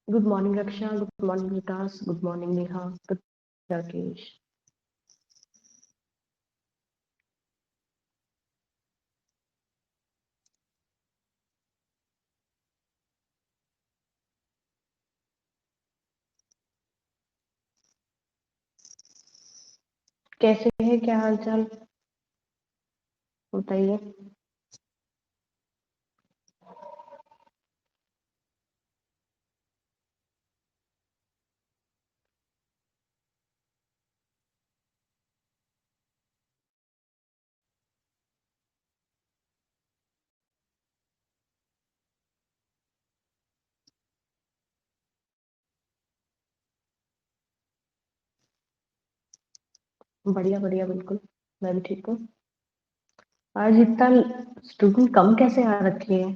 Good morning Raksha, good morning Vikas, good morning Neha, good Rakesh. कैसे है, क्या हाल चाल बताइए। बढ़िया बढ़िया, बिल्कुल। मैं भी ठीक हूँ। आज इतना स्टूडेंट कम कैसे आ रखे हैं?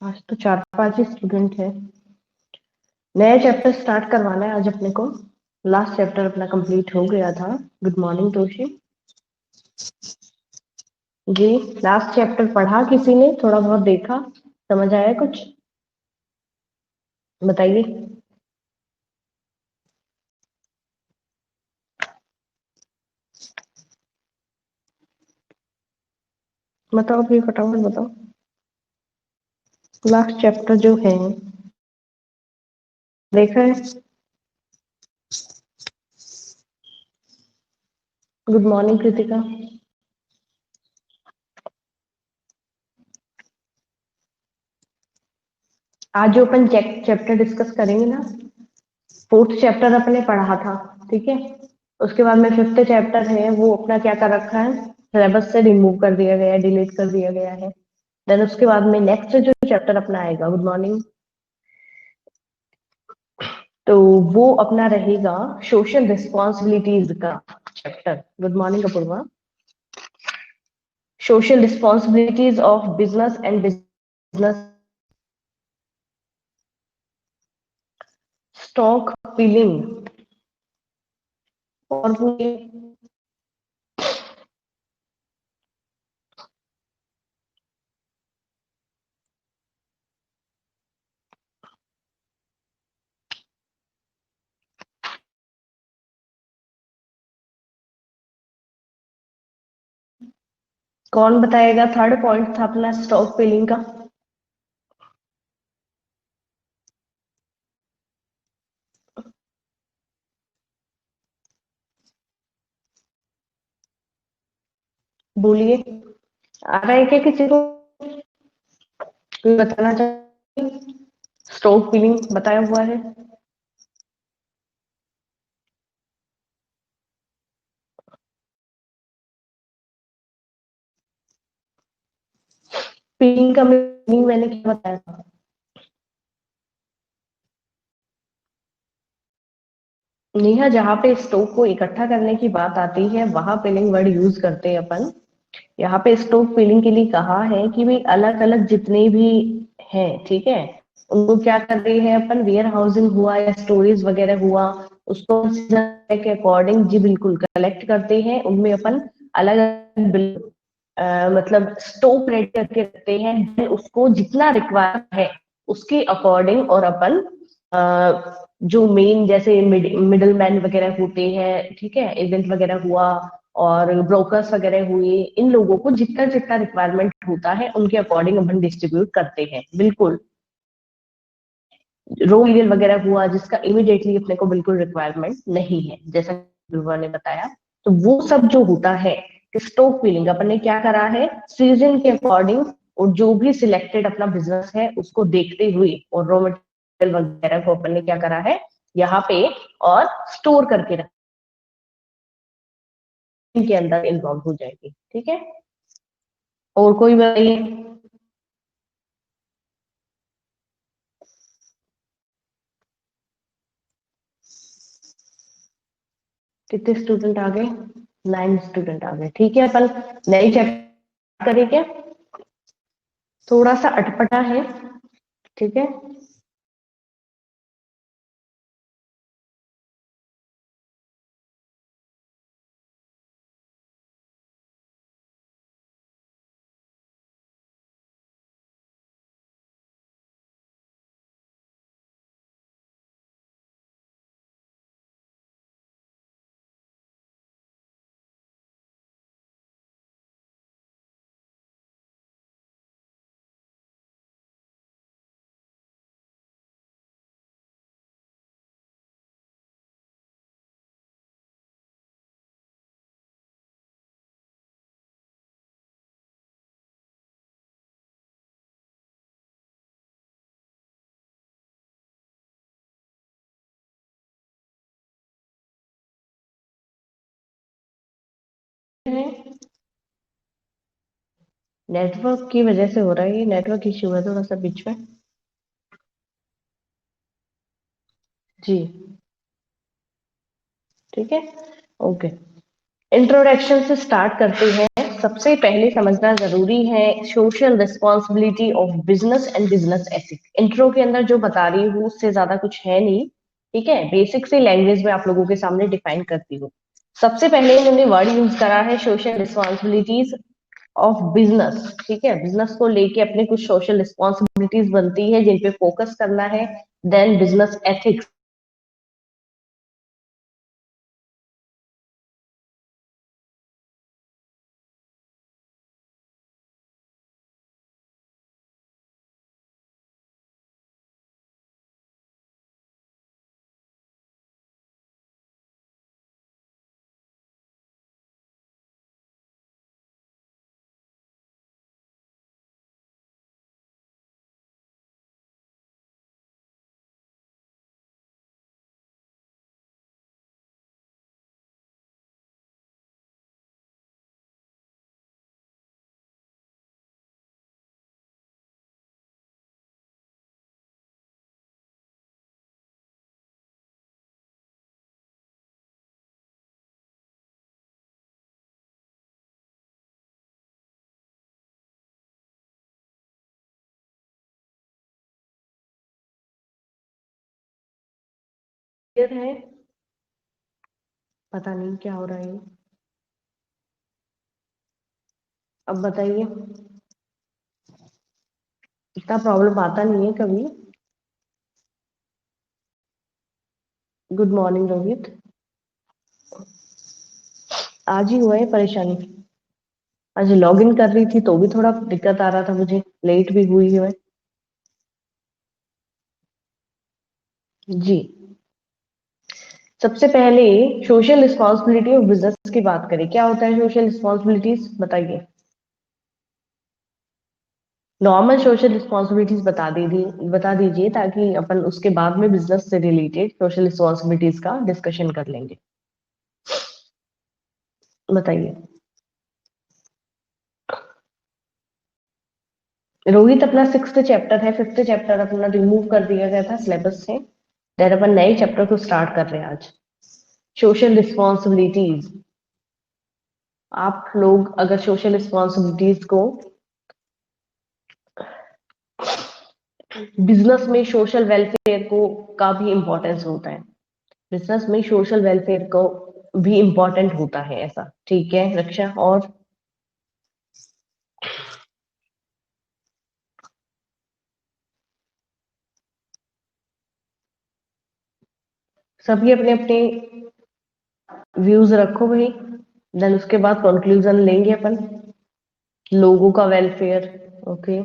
आज तो 4-5 ही स्टूडेंट है। नया चैप्टर स्टार्ट करवाना है आज अपने को। लास्ट चैप्टर अपना कंप्लीट हो गया था। गुड मॉर्निंग तोशी जी। लास्ट चैप्टर पढ़ा किसी ने? थोड़ा बहुत देखा, समझ आया कुछ? बताइए। बताओ फिर, फटाफट बताओ। लास्ट चैप्टर जो है देखा है? Good morning Kritika. आज जो अपन चैप्टर डिस्कस करेंगे ना, फोर्थ चैप्टर अपने पढ़ा था, ठीक है। उसके बाद में फिफ्थ चैप्टर है, वो अपना क्या कर रखा है, सिलेबस से रिमूव कर दिया गया है, डिलीट कर दिया गया है। देन उसके बाद में नेक्स्ट जो चैप्टर अपना आएगा, गुड मॉर्निंग, तो वो अपना रहेगा सोशल रिस्पॉन्सिबिलिटीज का chapter. Good morning Apoorva. Social responsibilities of business and business stockpiling. और वो कौन बताएगा? थर्ड पॉइंट था अपना स्टॉक पिलिंग का। बोलिए। आ रहा है क्या किसी को? कोई बताना चाहिए? स्टॉक पिलिंग बताया हुआ है। पिलिंग का मीनिंग मैंने क्या बताया था? नेहा, जहाँ पे स्टॉक को इकट्ठा करने की बात आती है वहां पिलिंग वर्ड यूज करते हैं अपन। यहाँ पे स्टॉक पिलिंग के लिए कहा है कि भाई अलग अलग जितने भी हैं, ठीक है, उनको क्या कर रहे हैं अपन, वेयर हाउसिंग हुआ या स्टोरेज वगैरह हुआ, उसको सीजन के अकॉर्डिंग जी बिल्कुल कलेक्ट करते हैं। उनमें अपन अलग अलग मतलब स्टॉक रेडी करके रखते हैं। Then उसको जितना रिक्वायर है उसके अकॉर्डिंग, और अपन जो मेन जैसे मिडल मैन वगैरह होते हैं, ठीक है, एजेंट वगैरह हुआ और ब्रोकर्स वगैरह हुए, इन लोगों को जितना जितना रिक्वायरमेंट होता है उनके अकॉर्डिंग अपन डिस्ट्रीब्यूट करते हैं, बिल्कुल। रॉ मटेरियल वगैरह हुआ जिसका इमिडिएटली अपने को बिल्कुल रिक्वायरमेंट नहीं है, जैसा विभा ने बताया, तो वो सब जो होता है स्टॉक फिलिंग अपन ने क्या करा है, सीजन के अकॉर्डिंग, और जो भी सिलेक्टेड अपना बिजनेस है उसको देखते हुए, और रॉ मटेरियल वगैरह को अपन ने क्या करा है यहाँ पे, और स्टोर करके रख के अंदर इन्वॉल्व हो जाएगी, ठीक है। और कोई बताइए। कितने स्टूडेंट आ गए? 9 स्टूडेंट आ गए, ठीक है। अपन नई चैप्टर करें क्या? थोड़ा सा अटपटा है, ठीक है। है, नेटवर्क की वजह से हो रहा है, ये नेटवर्क इश्यू है थोड़ा सा बीच में। जी ठीक है, ओके। इंट्रोडक्शन से स्टार्ट करते हैं। सबसे पहले समझना जरूरी है social responsibility of business and business ethic. Intro के अंदर जो बता रही हूँ उससे ज्यादा कुछ है नहीं, ठीक है। बेसिक से लैंग्वेज में आप लोगों के सामने डिफाइन करती हूँ। सबसे पहले इन्होंने वर्ड यूज करा है सोशल रिस्पॉन्सिबिलिटीज ऑफ बिजनेस, ठीक है। बिजनेस को लेके अपने कुछ सोशल रिस्पॉन्सिबिलिटीज बनती है जिन पे फोकस करना है। Then business ethics. क्लियर है? पता नहीं क्या हो रहा है, अब बताइए। इतना प्रॉब्लम आता नहीं है कभी। Good morning Rohit. आज ही हुआ है परेशानी। आज लॉग इन कर रही थी तो भी थोड़ा दिक्कत आ रहा था मुझे, लेट भी हुई है। जी, सबसे पहले सोशल रिस्पॉन्सिबिलिटी ऑफ बिजनेस की बात करें। क्या होता है सोशल रिस्पॉन्सिबिलिटीज, बताइए। नॉर्मल सोशल रिस्पॉन्सिबिलिटीज बता दीजिए ताकि अपन उसके बाद में बिजनेस से रिलेटेड सोशल रिस्पॉन्सिबिलिटीज का डिस्कशन कर लेंगे। बताइए रोहित। अपना 6th चैप्टर है, 5th चैप्टर अपना रिमूव कर दिया गया था सिलेबस से। देन अपन नए चैप्टर को स्टार्ट कर रहे हैं आज। Social responsibilities. आप लोग अगर सोशल रिस्पॉन्सिबिलिटीज को बिजनेस में सोशल वेलफेयर को का भी इम्पोर्टेंस होता है। बिजनेस में सोशल वेलफेयर को भी इम्पोर्टेंट होता है ऐसा, ठीक है रक्षा। और सभी अपने अपने व्यूज रखो भाई। देन उसके बाद कंक्लूजन लेंगे अपन। लोगों का welfare, okay.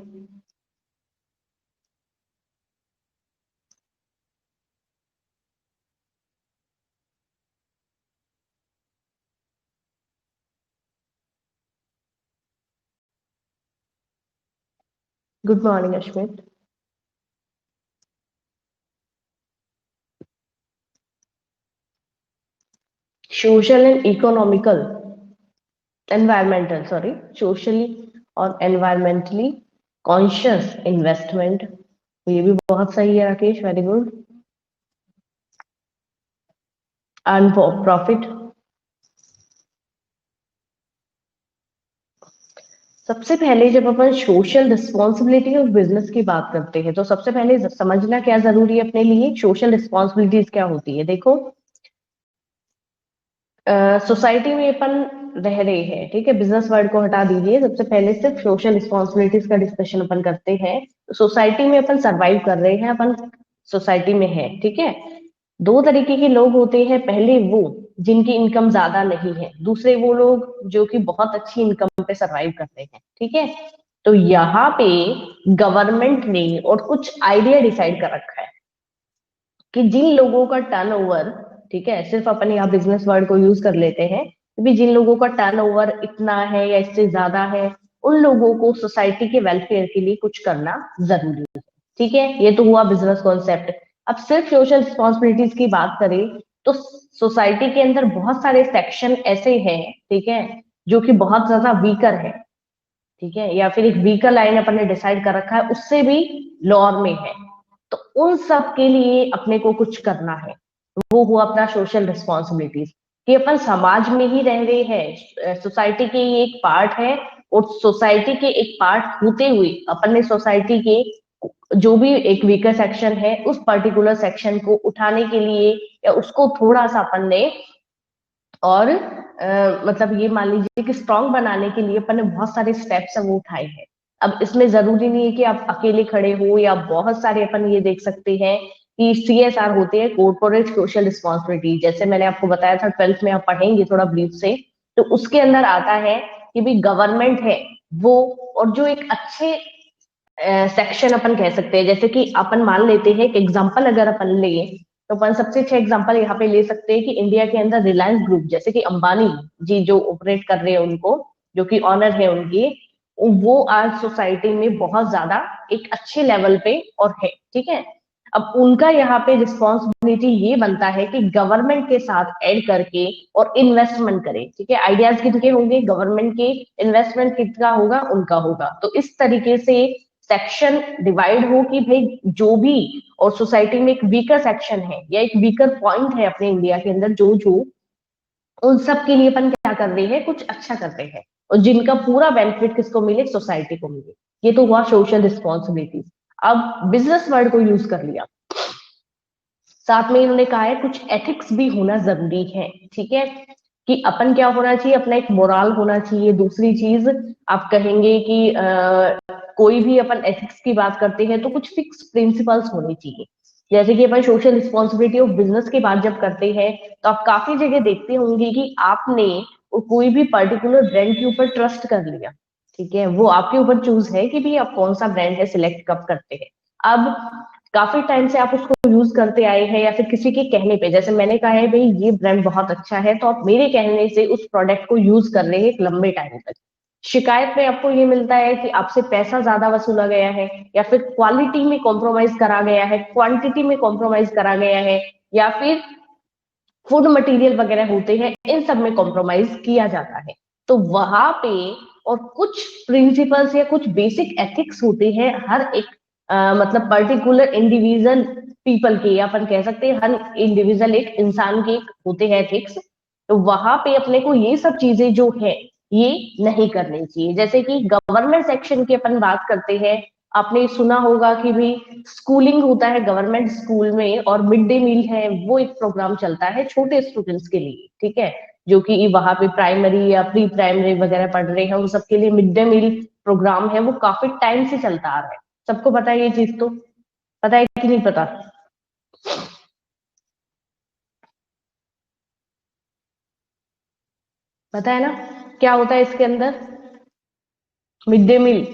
Good morning Ashmit. Social and economical, environmental sorry, socially और एनवायरमेंटली कॉन्शियस इन्वेस्टमेंट। ये भी बहुत सही है Rakesh, very good. Earn profit. सबसे पहले जब अपन सोशल रिस्पॉन्सिबिलिटी ऑफ बिजनेस की बात करते हैं तो सबसे पहले समझना क्या जरूरी है अपने लिए, सोशल रिस्पॉन्सिबिलिटीज क्या होती है। देखो, सोसाइटी में अपन रह रहे हैं, ठीक है। बिजनेस वर्ड को हटा दीजिए, सबसे पहले सिर्फ सोशल रिस्पॉन्सिबिलिटीज का डिस्कशन अपन करते हैं। सोसाइटी में अपन सरवाइव कर रहे हैं, अपन सोसाइटी में है, ठीक है। दो तरीके के लोग होते हैं, पहले वो जिनकी इनकम ज्यादा नहीं है, दूसरे वो लोग जो कि बहुत अच्छी इनकम पे सरवाइव करते हैं, ठीक है। तो यहाँ पे गवर्नमेंट ने और कुछ आइडिया डिसाइड कर रखा है कि जिन लोगों का टर्नओवर, ठीक है, सिर्फ अपन यहाँ बिजनेस वर्ड को यूज कर लेते हैं, क्योंकि जिन लोगों का टर्नओवर इतना है या इससे ज्यादा है, उन लोगों को सोसाइटी के वेलफेयर के लिए कुछ करना जरूरी है, ठीक है। ये तो हुआ बिजनेस कॉन्सेप्ट। अब सिर्फ सोशल रिस्पॉन्सिबिलिटीज की बात करें तो सोसाइटी के अंदर बहुत सारे सेक्शन ऐसे हैं, ठीक है, जो कि बहुत ज्यादा वीकर है, ठीक है, या फिर एक वीकर लाइन अपन ने डिसाइड कर रखा है उससे भी लोअर में है, तो उन सब के लिए अपने को कुछ करना है। वो हुआ अपना सोशल रिस्पॉन्सिबिलिटीज, कि अपन समाज में ही रह रहे हैं, सोसाइटी के ही एक पार्ट है, और सोसाइटी के एक पार्ट होते हुए अपन ने सोसाइटी के जो भी एक वीकर सेक्शन है उस पर्टिकुलर सेक्शन को उठाने के लिए या उसको थोड़ा सा अपन ने और मतलब ये मान लीजिए कि स्ट्रांग बनाने के लिए अपन ने बहुत सारे स्टेप्स है वो उठाए हैं। अब इसमें जरूरी नहीं है कि आप अकेले खड़े हो, या बहुत सारे अपन ये देख सकते हैं कि CSR होते हैं, कॉर्पोरेट सोशल रिस्पॉन्सिबिलिटी, जैसे मैंने आपको बताया था 12th में आप पढ़ेंगे थोड़ा ब्रीफ से, तो उसके अंदर आता है कि भी गवर्नमेंट है वो, और जो एक अच्छे सेक्शन अपन कह सकते हैं, जैसे कि अपन मान लेते हैं कि एग्जांपल अगर अपन ले, तो अपन सबसे अच्छा एग्जांपल यहाँ पे ले सकते हैं कि इंडिया के अंदर रिलायंस ग्रुप, जैसे कि अंबानी जी जो ऑपरेट कर रहे हैं उनको, जो कि ऑनर है उनके, वो आज सोसाइटी में बहुत ज्यादा एक अच्छे लेवल पे और है, ठीक है। अब उनका यहाँ पे रिस्पॉन्सिबिलिटी ये बनता है कि गवर्नमेंट के साथ ऐड करके और इन्वेस्टमेंट करें, ठीक है। आइडियाज किनके होंगे, गवर्नमेंट के, इन्वेस्टमेंट किसका होगा, उनका होगा। तो इस तरीके से सेक्शन डिवाइड हो कि भाई जो भी, और सोसाइटी में एक वीकर सेक्शन है या एक वीकर पॉइंट है अपने इंडिया के अंदर, जो जो उन सब के लिए अपन क्या कर रहे हैं, कुछ अच्छा कर रहे हैं, और जिनका पूरा बेनिफिट किसको मिले, सोसाइटी को मिले। ये तो हुआ सोशल रिस्पॉन्सिबिलिटी। अब बिजनेस वर्ड को यूज कर लिया, साथ में इन्होंने कहा है कुछ एथिक्स भी होना जरूरी है, ठीक है, कि अपन क्या होना चाहिए, अपना एक मोरल होना चाहिए। दूसरी चीज आप कहेंगे कि कोई भी अपन एथिक्स की बात करते हैं तो कुछ फिक्स प्रिंसिपल्स होने चाहिए। जैसे कि अपन सोशल रिस्पॉन्सिबिलिटी ऑफ बिजनेस की बात जब करते हैं, तो आप काफी जगह देखते होंगे कि आपने कोई भी पर्टिकुलर ब्रांड के ऊपर ट्रस्ट कर लिया, ठीक है, वो आपके ऊपर चूज है कि भी आप कौन सा ब्रांड है सिलेक्ट कब करते हैं। अब काफी टाइम से आप उसको यूज करते आए हैं, या फिर किसी के कहने पे, जैसे मैंने कहा है भाई ये ब्रांड बहुत अच्छा है, तो आप मेरे कहने से उस प्रोडक्ट को यूज कर रहे हैं एक लंबे टाइम तक। शिकायत में आपको ये मिलता है कि आपसे पैसा ज्यादा वसूला गया है, या फिर क्वालिटी में कॉम्प्रोमाइज करा गया है, क्वांटिटी में कॉम्प्रोमाइज करा गया है, या फिर फूड मटेरियल वगैरह होते हैं, इन सब में कॉम्प्रोमाइज किया जाता है। तो वहां पे और कुछ प्रिंसिपल्स या कुछ बेसिक एथिक्स होते हैं हर एक मतलब पर्टिकुलर इंडिविजुअल पीपल के, या अपन कह सकते हैं हर इंडिविजुअल एक इंसान के होते हैं एथिक्स। तो वहां पे अपने को ये सब चीजें जो है ये नहीं करनी चाहिए। जैसे कि गवर्नमेंट सेक्शन की अपन बात करते हैं, आपने सुना होगा कि भी स्कूलिंग होता है गवर्नमेंट स्कूल में, और मिड डे मील है वो एक प्रोग्राम चलता है छोटे स्टूडेंट्स के लिए, ठीक है, जो कि वहां पे प्राइमरी या प्री प्राइमरी वगैरह पढ़ रहे हैं, उन सबके लिए मिड डे मील प्रोग्राम है, वो काफी टाइम से चलता आ रहा है। सबको पता है ये चीज, तो पता है कि नहीं पता? पता है ना क्या होता है इसके अंदर? मिड डे मील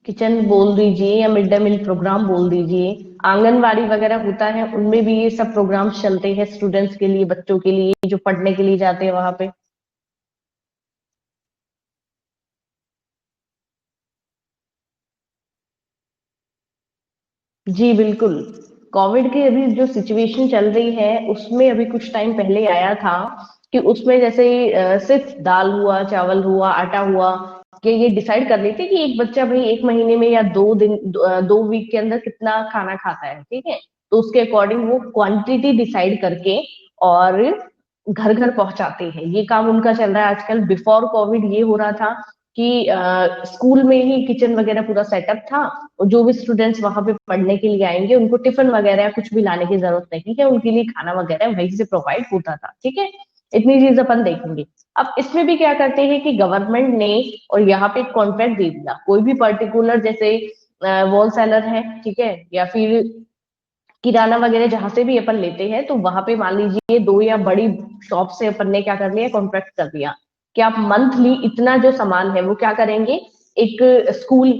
किचन बोल दीजिए या मिड डे मील प्रोग्राम बोल दीजिए, आंगनवाड़ी वगैरह होता है, उनमें भी ये सब प्रोग्राम्स चलते हैं स्टूडेंट्स के लिए, बच्चों के लिए जो पढ़ने के लिए जाते हैं वहां पे। जी बिल्कुल। कोविड की अभी जो सिचुएशन चल रही है उसमें अभी कुछ टाइम पहले आया था कि उसमें जैसे सिर्फ दाल हुआ, चावल हुआ, आटा हुआ, कि ये डिसाइड कर लेते कि एक बच्चा भाई एक महीने में या 2 दिन 2 वीक के अंदर कितना खाना खाता है, ठीक है। तो उसके अकॉर्डिंग वो क्वांटिटी डिसाइड करके और घर घर पहुंचाते हैं, ये काम उनका चल रहा है आजकल। बिफोर कोविड ये हो रहा था कि स्कूल में ही किचन वगैरह पूरा सेटअप था, और जो भी स्टूडेंट्स वहां पे पढ़ने के लिए आएंगे उनको टिफिन वगैरह कुछ भी लाने की जरूरत नहीं है, उनके लिए खाना वगैरह वहीं से प्रोवाइड होता था, ठीक है। इतनी चीज अपन देखेंगे। अब इसमें भी क्या करते हैं कि गवर्नमेंट ने और यहाँ पे एक कॉन्ट्रैक्ट दे दिया, कोई भी पर्टिकुलर जैसे वॉल सेलर है, ठीक है, या फिर किराना वगैरह जहां से भी अपन लेते हैं, तो वहां पे मान लीजिए दो या बड़ी शॉप से अपन ने क्या कर लिया, कॉन्ट्रैक्ट कर दिया कि आप मंथली इतना जो सामान है वो क्या करेंगे, एक स्कूल,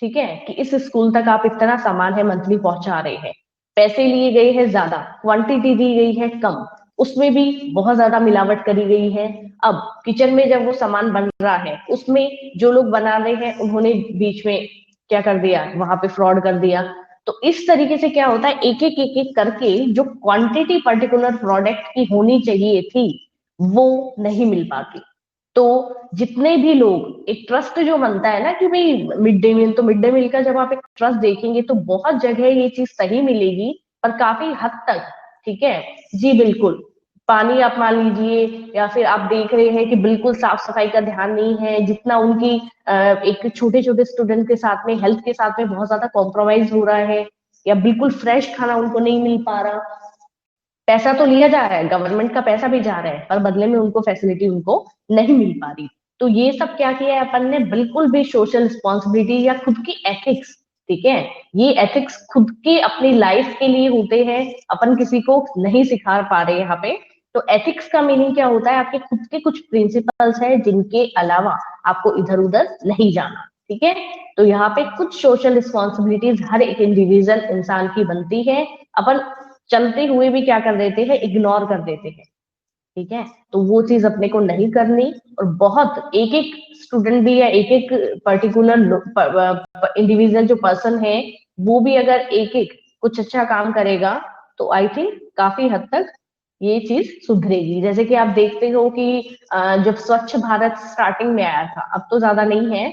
ठीक है, कि इस स्कूल तक आप इतना सामान है मंथली पहुंचा रहे हैं। पैसे लिए गए हैं ज्यादा, क्वांटिटी दी गई है कम, उसमें भी बहुत ज्यादा मिलावट करी गई है। अब किचन में जब वो सामान बन रहा है उसमें जो लोग बना रहे हैं उन्होंने बीच में क्या कर दिया, वहां पे फ्रॉड कर दिया। तो इस तरीके से क्या होता है, एक एक करके जो क्वांटिटी पर्टिकुलर प्रोडक्ट की होनी चाहिए थी वो नहीं मिल पाती। तो जितने भी लोग, एक ट्रस्ट जो बनता है ना कि भाई मिड डे मील, तो मिड डे मील का जब आप एक ट्रस्ट देखेंगे तो बहुत जगह ये चीज सही मिलेगी, पर काफी हद तक। ठीक है। जी बिल्कुल। पानी आप मान लीजिए, या फिर आप देख रहे हैं कि बिल्कुल साफ सफाई का ध्यान नहीं है, जितना उनकी एक छोटे छोटे स्टूडेंट के साथ में, हेल्थ के साथ में बहुत ज्यादा कॉम्प्रोमाइज हो रहा है, या बिल्कुल फ्रेश खाना उनको नहीं मिल पा रहा। पैसा तो लिया जा रहा है, गवर्नमेंट का पैसा भी जा रहा है, पर बदले में उनको फैसिलिटी उनको नहीं मिल पा रही। तो ये सब क्या किया है अपन ने, बिल्कुल भी सोशल रिस्पॉन्सिबिलिटी या खुद की एथिक्स, ठीक है, ये एथिक्स खुद के अपनी लाइफ के लिए होते हैं, अपन किसी को नहीं सिखा पा रहे यहाँ पे। तो एथिक्स का मीनिंग क्या होता है, आपके खुद के कुछ प्रिंसिपल्स है जिनके अलावा आपको इधर उधर नहीं जाना। ठीक है। तो यहाँ पे कुछ सोशल रिस्पॉन्सिबिलिटीज हर एक इंडिविजुअल इंसान की बनती है, अपन चलते हुए भी क्या कर देते हैं, इग्नोर कर देते हैं। ठीक है। तो वो चीज अपने को नहीं करनी। और बहुत एक एक स्टूडेंट भी या एक एक पर्टिकुलर इंडिविजुअल जो पर्सन है, वो भी अगर एक एक कुछ अच्छा काम करेगा, तो आई थिंक काफी हद तक ये चीज सुधरेगी। जैसे कि आप देखते हो कि जब स्वच्छ भारत स्टार्टिंग में आया था, अब तो ज्यादा नहीं है,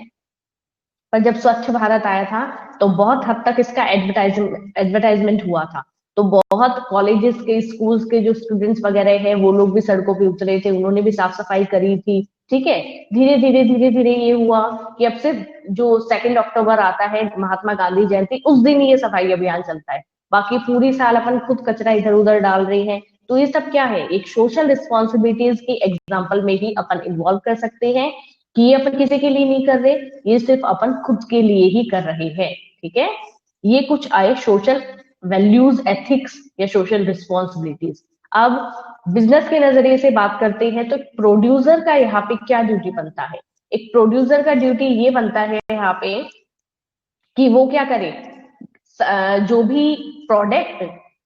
पर जब स्वच्छ भारत आया था तो बहुत हद तक इसका एडवर्टाइजमेंट हुआ था। तो बहुत कॉलेजेस के, स्कूल्स के जो स्टूडेंट्स वगैरह हैं, वो लोग भी सड़कों पे उतरे थे, उन्होंने भी साफ सफाई करी थी। ठीक है। धीरे धीरे ये हुआ कि अब सिर्फ जो 2 अक्टूबर आता है, महात्मा गांधी जयंती, उस दिन ये सफाई अभियान चलता है। बाकी पूरी साल अपन खुद कचरा इधर उधर डाल रहे हैं। तो ये सब क्या है, एक सोशल रिस्पॉन्सिबिलिटीज की एग्जाम्पल में ही अपन इन्वॉल्व कर सकते हैं कि ये अपन किसी के लिए नहीं कर रहे, ये सिर्फ अपन खुद के लिए ही कर रहे हैं। ठीक है। ये कुछ आए सोशल वैल्यूज, एथिक्स या सोशल रिस्पॉन्सिबिलिटीज। अब बिजनेस के नजरिए से बात करते हैं, तो प्रोड्यूसर का यहाँ पे क्या ड्यूटी बनता है। एक प्रोड्यूसर का ड्यूटी ये बनता है यहाँ पे कि वो क्या करे, जो भी प्रोडक्ट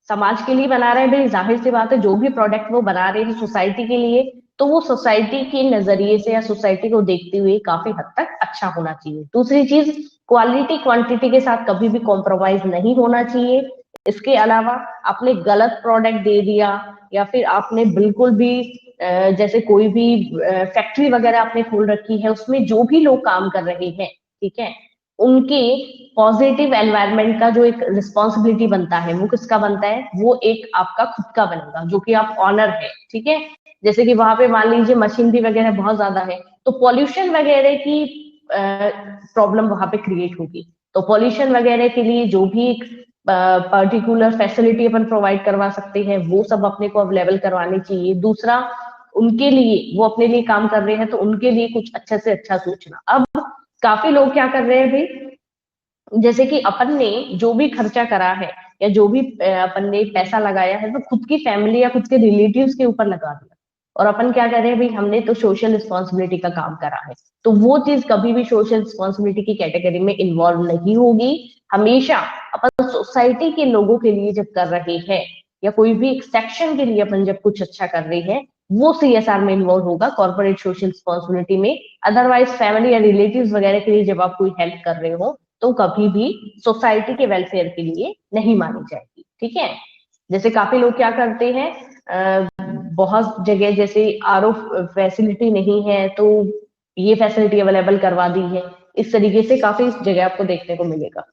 समाज के लिए बना रहे हैं, भाई जाहिर सी बात है, जो भी प्रोडक्ट वो बना रहे हैं सोसाइटी के लिए, तो वो सोसाइटी के नजरिए से या सोसाइटी को देखते हुए काफी हद तक अच्छा होना चाहिए। दूसरी चीज, क्वालिटी क्वांटिटी के साथ कभी भी कॉम्प्रोमाइज नहीं होना चाहिए। इसके अलावा आपने गलत प्रोडक्ट दे दिया, या फिर आपने बिल्कुल भी जैसे कोई भी फैक्ट्री वगैरह आपने खोल रखी है, उसमें जो भी लोग काम कर रहे हैं, ठीक है, उनके पॉजिटिव एनवायरनमेंट का जो एक रिस्पॉन्सिबिलिटी बनता है, वो किसका बनता है, वो एक आपका खुद का बनेगा, जो कि आप ऑनर है। ठीक है। जैसे कि वहां पे मान लीजिए मशीनरी वगैरह बहुत ज्यादा है, तो पॉल्यूशन वगैरह की प्रॉब्लम वहां पे क्रिएट होगी। तो पॉल्यूशन वगैरह के लिए जो भी एक पर्टिकुलर फैसिलिटी अपन प्रोवाइड करवा सकते हैं, वो सब अपने को अवेलेबल करवानी चाहिए। दूसरा, उनके लिए, वो अपने लिए काम कर रहे हैं, तो उनके लिए कुछ अच्छे से अच्छा सोचना। अब काफी लोग क्या कर रहे हैं भाई, जैसे कि अपन ने जो भी खर्चा करा है, या जो भी अपन ने पैसा लगाया है, तो खुद की फैमिली या खुद के रिलेटिव्स के ऊपर लगा दिया। और अपन क्या कर रहे हैं भाई, हमने तो सोशल रिस्पॉन्सिबिलिटी का काम करा है। तो वो चीज कभी भी सोशल रिस्पॉन्सिबिलिटी की कैटेगरी में इन्वॉल्व नहीं होगी। हमेशा अपन सोसाइटी के लोगों के लिए जब कर रहे हैं, या कोई भी एक सेक्शन के लिए अपन जब कुछ अच्छा कर रहे हैं, वो सीएसआर में इन्वॉल्व होगा, कॉर्पोरेट सोशल रिस्पॉन्सिबिलिटी में। अदरवाइज फैमिली या रिलेटिव्स वगैरह के लिए जब आप कोई हेल्प कर रहे हो, तो कभी भी सोसाइटी के वेलफेयर के लिए नहीं मानी जाएगी। ठीक है। जैसे काफी लोग क्या करते हैं, बहुत जगह जैसे आरओ फैसिलिटी नहीं है, तो ये फैसिलिटी अवेलेबल करवा दी है। इस तरीके से काफी जगह आपको देखने को मिलेगा।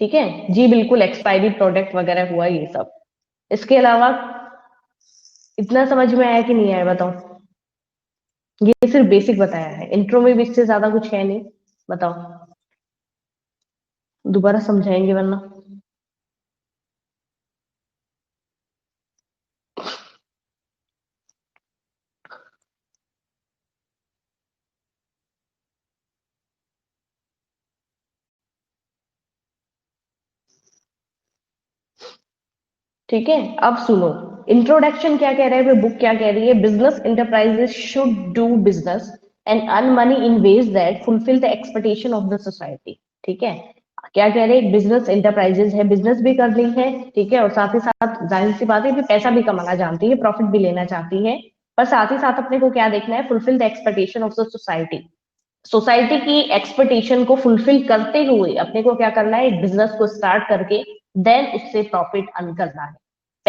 ठीक है। जी बिल्कुल, एक्सपायरी प्रोडक्ट वगैरह हुआ ये सब। इसके अलावा इतना समझ में आया कि नहीं आया, बताओ। ये सिर्फ बेसिक बताया है, इंट्रो में भी इससे ज्यादा कुछ है नहीं। बताओ, दोबारा समझाएंगे वरना। ठीक है। अब सुनो, इंट्रोडक्शन क्या कह रहा है, बुक क्या कह रही है, business enterprises should do business and earn money in ways that fulfil the expectation of the society. ठीक है। क्या कह रहे हैं, बिजनेस इंटरप्राइजेस है, बिजनेस भी कर रही है, ठीक है, और साथ ही साथ जाहिर सी बात है कि पैसा भी कमाना जानती है, प्रॉफिट भी लेना चाहती है, पर साथ ही साथ अपने को क्या देखना है, fulfil the expectation of the society. Society की एक्सपेक्टेशन को फुलफिल करते हुए अपने को क्या करना है, एक बिजनेस को स्टार्ट करके देन उससे प्रॉफिट अर्न करना है।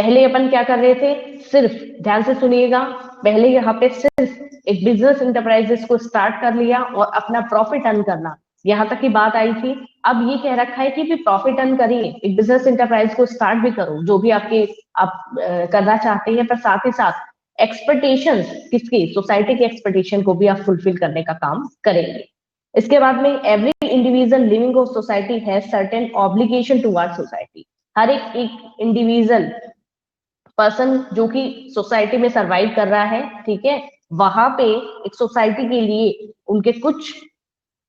पहले अपन क्या कर रहे थे, सिर्फ ध्यान से सुनिएगा, पहले यहाँ पे सिर्फ एक बिजनेस इंटरप्राइजेस को स्टार्ट कर लिया और अपना प्रॉफिट अर्न करना, यहाँ तक की बात आई थी। अब ये कह रखा है कि भी प्रॉफिट अर्न करिए, एक बिजनेस इंटरप्राइज को स्टार्ट भी करो, जो भी आप करना चाहते हैं, पर साथ ही साथ एक्सपेक्टेशंस किसकी, सोसाइटी के एक्सपेक्टेशन को भी आप फुलफिल करने का काम करेंगे। इसके बाद में every individual living of society has certain obligation towards society. हर एक इंडिविजुअल पर्सन जो कि सोसाइटी में सरवाइव कर रहा है, ठीक है, वहां पे एक सोसाइटी के लिए उनके कुछ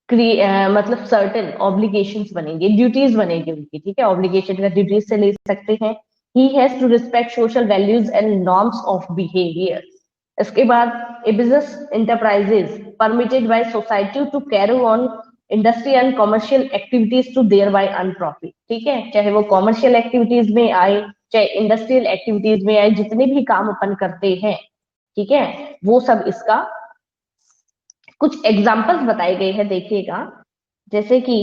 मतलब सर्टेन ऑब्लिगेशंस बनेंगे, ड्यूटीज बनेंगे उनकी, ठीक है, ऑब्लिगेशन का ड्यूटीज से ले सकते हैं। He has to respect social values and norms of behaviour. इसके बाद a business enterprises permitted by society to carry on industry and commercial activities to thereby earn profit, ठीक है, चाहे वो कॉमर्शियल एक्टिविटीज में आए, चाहे इंडस्ट्रियल एक्टिविटीज में आए, जितने भी काम अपन करते हैं, ठीक है, वो सब इसका कुछ एग्जाम्पल्स बताए गए हैं, देखिएगा, जैसे कि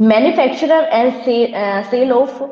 manufacturer and sale of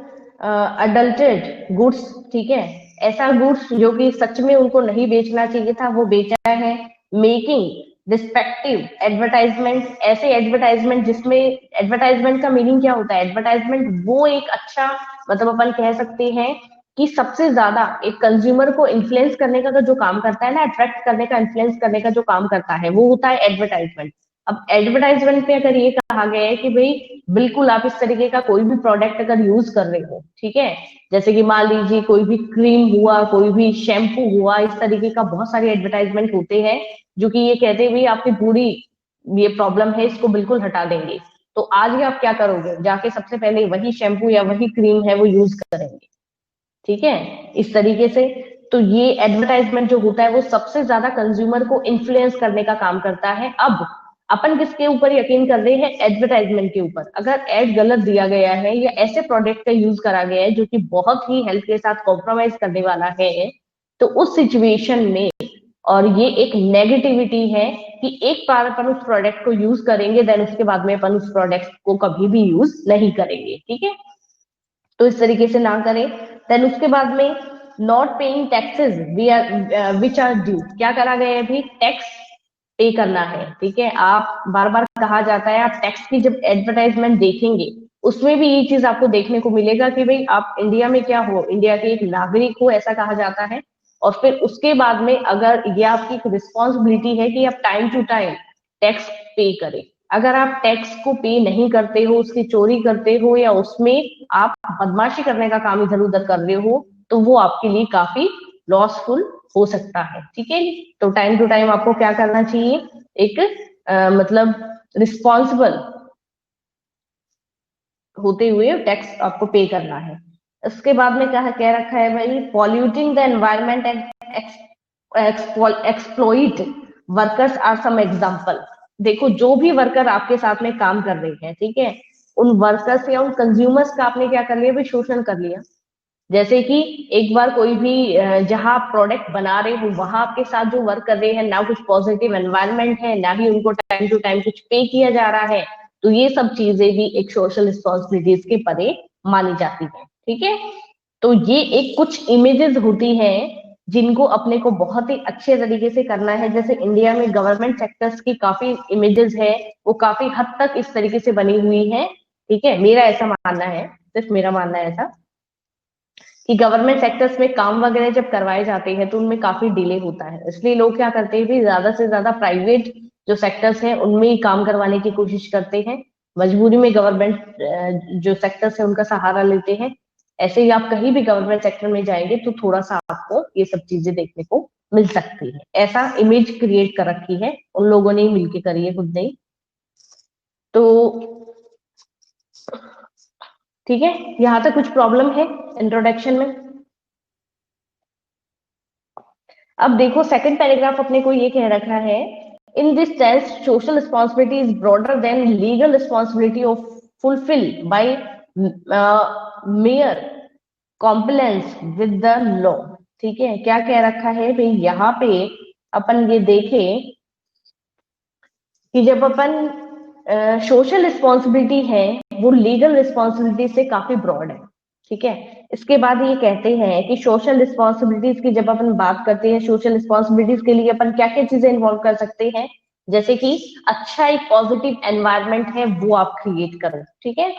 adulterated goods, ठीक है, ऐसा गुड्स जो कि सच में उनको नहीं बेचना चाहिए था वो बेचा है। मेकिंग रिस्पेक्टिव एडवर्टाइजमेंट, ऐसे एडवर्टाइजमेंट जिसमें, एडवर्टाइजमेंट का मीनिंग क्या होता है, एडवर्टाइजमेंट वो एक अच्छा, मतलब अपन कह सकते हैं कि सबसे ज्यादा एक कंज्यूमर को इन्फ्लुएंस करने का जो काम करता है ना, अट्रैक्ट करने का, इन्फ्लुएंस करने का जो काम करता है, वो होता है एडवर्टाइजमेंट। अब एडवर्टाइजमेंट पे अगर ये कहा गया है कि भाई बिल्कुल आप इस तरीके का कोई भी प्रोडक्ट अगर यूज कर रहे हो, ठीक है, जैसे कि मान लीजिए कोई भी क्रीम हुआ, कोई भी शैम्पू हुआ, इस तरीके का बहुत सारे एडवर्टाइजमेंट होते हैं जो कि ये कहते हैं भाई आपकी पूरी ये प्रॉब्लम है, इसको बिल्कुल हटा देंगे। तो आज ही आप क्या करोगे, जाके सबसे पहले वही शैम्पू या वही क्रीम है वो यूज करेंगे, ठीक है, इस तरीके से। तो ये एडवर्टाइजमेंट जो होता है वो सबसे ज्यादा कंज्यूमर को इन्फ्लुएंस करने का काम करता है। अब अपन किसके ऊपर यकीन कर रहे हैं, एडवर्टाइजमेंट के ऊपर। अगर एड गलत दिया गया है या ऐसे प्रोडक्ट का यूज करा गया है जो कि बहुत ही हेल्थ के साथ कॉम्प्रोमाइज करने वाला है, तो उस सिचुएशन में, और ये एक नेगेटिविटी है कि एक बार अपन उस प्रोडक्ट को यूज करेंगे, देन उसके बाद में अपन उस प्रोडक्ट को कभी भी यूज नहीं करेंगे, ठीक है, तो इस तरीके से ना करें। देन उसके बाद में not paying taxes which are due, क्या करा गया है, अभी टैक्स पे करना है, ठीक है, आप बार बार कहा जाता है, आप टैक्स की जब एडवर्टाइजमेंट देखेंगे उसमें भी ये चीज आपको देखने को मिलेगा कि भाई आप इंडिया में क्या हो, इंडिया के एक नागरिक हो, ऐसा कहा जाता है। और फिर उसके बाद में अगर ये आपकी रिस्पॉन्सिबिलिटी है कि आप टाइम टू टाइम टैक्स पे करें। अगर आप टैक्स को पे नहीं करते हो, उसकी चोरी करते हो, या उसमें आप बदमाशी करने का काम इधर उधर कर रहे हो, तो वो आपके लिए काफी लॉसफुल हो सकता है, ठीक है। तो टाइम टू टाइम आपको क्या करना चाहिए, एक मतलब रिस्पॉन्सिबल होते हुए टैक्स आपको पे करना है। इसके बाद में क्या कह रखा है भाई, polluting the environment and exploit workers are some example. देखो जो भी वर्कर आपके साथ में काम कर रहे हैं, ठीक है, उन वर्कर्स या उन कंज्यूमर्स का आपने क्या कर लिया भाई, शोषण कर लिया। जैसे कि एक बार कोई भी जहां आप प्रोडक्ट बना रहे हो वहां आपके साथ जो वर्क कर रहे हैं, ना कुछ पॉजिटिव एनवायरनमेंट है, ना ही उनको टाइम टू टाइम कुछ पे किया जा रहा है, तो ये सब चीजें भी एक सोशल रिस्पॉन्सिबिलिटीज के परे मानी जाती है, ठीक है। तो ये एक कुछ इमेजेस होती हैं जिनको अपने को बहुत ही अच्छे तरीके से करना है। जैसे इंडिया में गवर्नमेंट सेक्टर्स की काफी इमेजेस है, वो काफी हद तक इस तरीके से बनी हुई है, ठीक है, मेरा ऐसा मानना है, सिर्फ मेरा मानना है ऐसा, कि गवर्नमेंट सेक्टर्स में काम वगैरह जब करवाए जाते हैं तो उनमें काफी डिले होता है, इसलिए लोग क्या करते हैं भी ज्यादा से ज्यादा प्राइवेट जो सेक्टर्स हैं उनमें ही काम करवाने की कोशिश करते हैं, मजबूरी में गवर्नमेंट जो सेक्टर्स है उनका सहारा लेते हैं। ऐसे ही आप कहीं भी गवर्नमेंट सेक्टर में जाएंगे तो थोड़ा सा आपको ये सब चीजें देखने को मिल सकती है। ऐसा इमेज क्रिएट कर रखी है उन लोगों ने ही मिलकर करी है, खुद ने। तो ठीक है, यहाँ तक कुछ प्रॉब्लम है इंट्रोडक्शन में। अब देखो सेकंड पैराग्राफ अपने को ये कह रखा है, in this sense social responsibility is broader then legal responsibility of fulfil bye mayor compliance with the law. ठीक है, क्या कह रखा है भाई, यहाँ पे अपन ये देखें कि जब अपन सोशल रिस्पॉन्सिबिलिटी है वो लीगल रिस्पॉन्सिबिलिटी से काफी ब्रॉड है, ठीक है। इसके बाद ये कहते हैं कि सोशल रिस्पॉन्सिबिलिटीज की जब अपन बात करते हैं, सोशल रिस्पॉन्सिबिलिटीज के लिए अपन क्या क्या चीजें इन्वॉल्व कर सकते हैं, जैसे कि अच्छा एक पॉजिटिव एनवायरनमेंट है वो आप क्रिएट करो, ठीक है।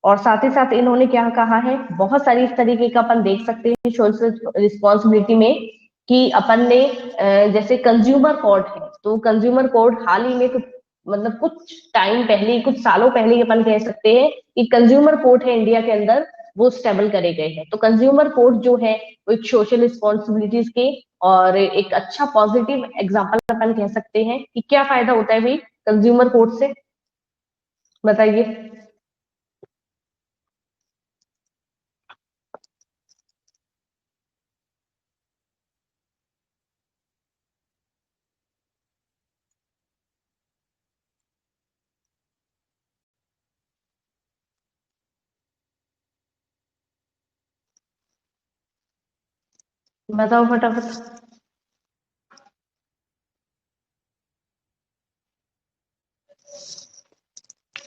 और साथ ही साथ इन्होंने क्या कहा है, बहुत सारी इस तरीके का अपन देख सकते हैं सोशल रिस्पॉन्सिबिलिटी में, कि अपन ने जैसे कंज्यूमर कोर्ट है, तो कंज्यूमर कोर्ट हाल ही में मतलब कुछ टाइम पहले, कुछ सालों पहले ही अपन कह सकते हैं कि कंज्यूमर कोर्ट है इंडिया के अंदर, वो स्टेबल करे गए हैं। तो कंज्यूमर कोर्ट जो है वो एक सोशल रिस्पॉन्सिबिलिटीज के और एक अच्छा पॉजिटिव एग्जाम्पल अपन कह सकते हैं कि क्या फायदा होता है भाई कंज्यूमर कोर्ट से, बताइए। बताओ फटाफट।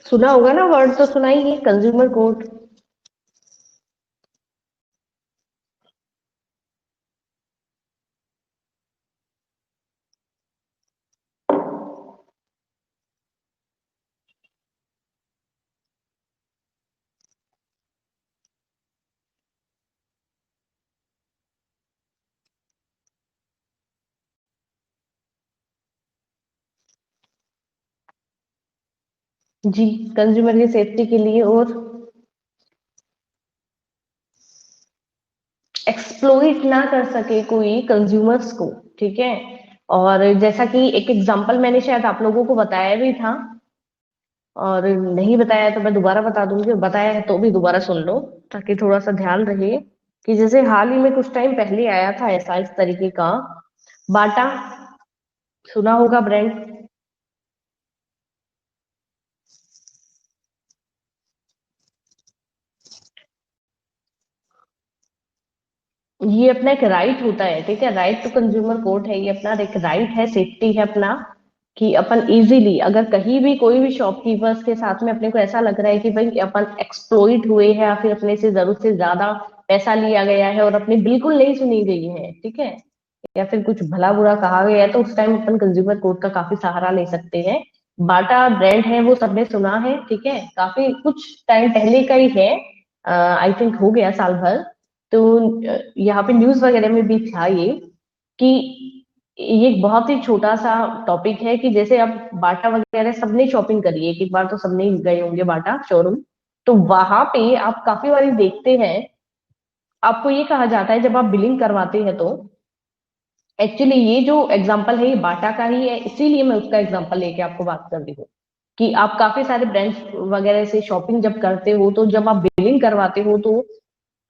सुना होगा ना, वर्ड तो सुना ही है, कंज्यूमर कोर्ट। जी, कंज्यूमर की सेफ्टी के लिए और एक्सप्लोइट ना कर सके कोई कंज्यूमर्स को, ठीक है। और जैसा कि एक एग्जांपल मैंने शायद आप लोगों को बताया भी था, और नहीं बताया तो मैं दोबारा बता दूंगी, और बताया है तो भी दोबारा सुन लो ताकि थोड़ा सा ध्यान रहे। कि जैसे हाल ही में कुछ टाइम पहले आया था ऐसा इस तरीके का, बाटा, सुना होगा ब्रांड। ये अपना एक राइट होता है, ठीक है, राइट टू कंज्यूमर कोर्ट है, ये अपना एक राइट है, सेफ्टी है अपना, कि अपन इजीली अगर कहीं भी कोई भी शॉपकीपर्स के साथ में अपने को ऐसा लग रहा है कि भाई अपन एक्सप्लॉइट हुए हैं या फिर अपने से जरूरत से ज्यादा पैसा लिया गया है और अपनी बिल्कुल नहीं सुनी गई है, ठीक है, या फिर कुछ भला बुरा कहा गया है, तो उस टाइम अपन कंज्यूमर कोर्ट का काफी सहारा ले सकते हैं। बाटा ब्रांड है, वो सबने सुना है, ठीक है, काफी कुछ टाइम पहले का ही है, आई थिंक हो गया साल भर। तो यहाँ पे न्यूज वगैरह में भी था ये, कि ये एक बहुत ही छोटा सा टॉपिक है कि जैसे अब बाटा वगैरह सबने शॉपिंग करी है, एक बार तो सबने ही गए होंगे बाटा शोरूम, तो वहां पे आप काफी बारी देखते हैं, आपको ये कहा जाता है जब आप बिलिंग करवाते हैं तो, एक्चुअली ये जो एग्जांपल है ये बाटा का ही है, इसीलिए मैं उसका एग्जांपल लेके आपको बात कर रही हूँ, कि आप काफी सारे ब्रांड्स वगैरह से शॉपिंग जब करते हो तो जब आप बिलिंग करवाते हो तो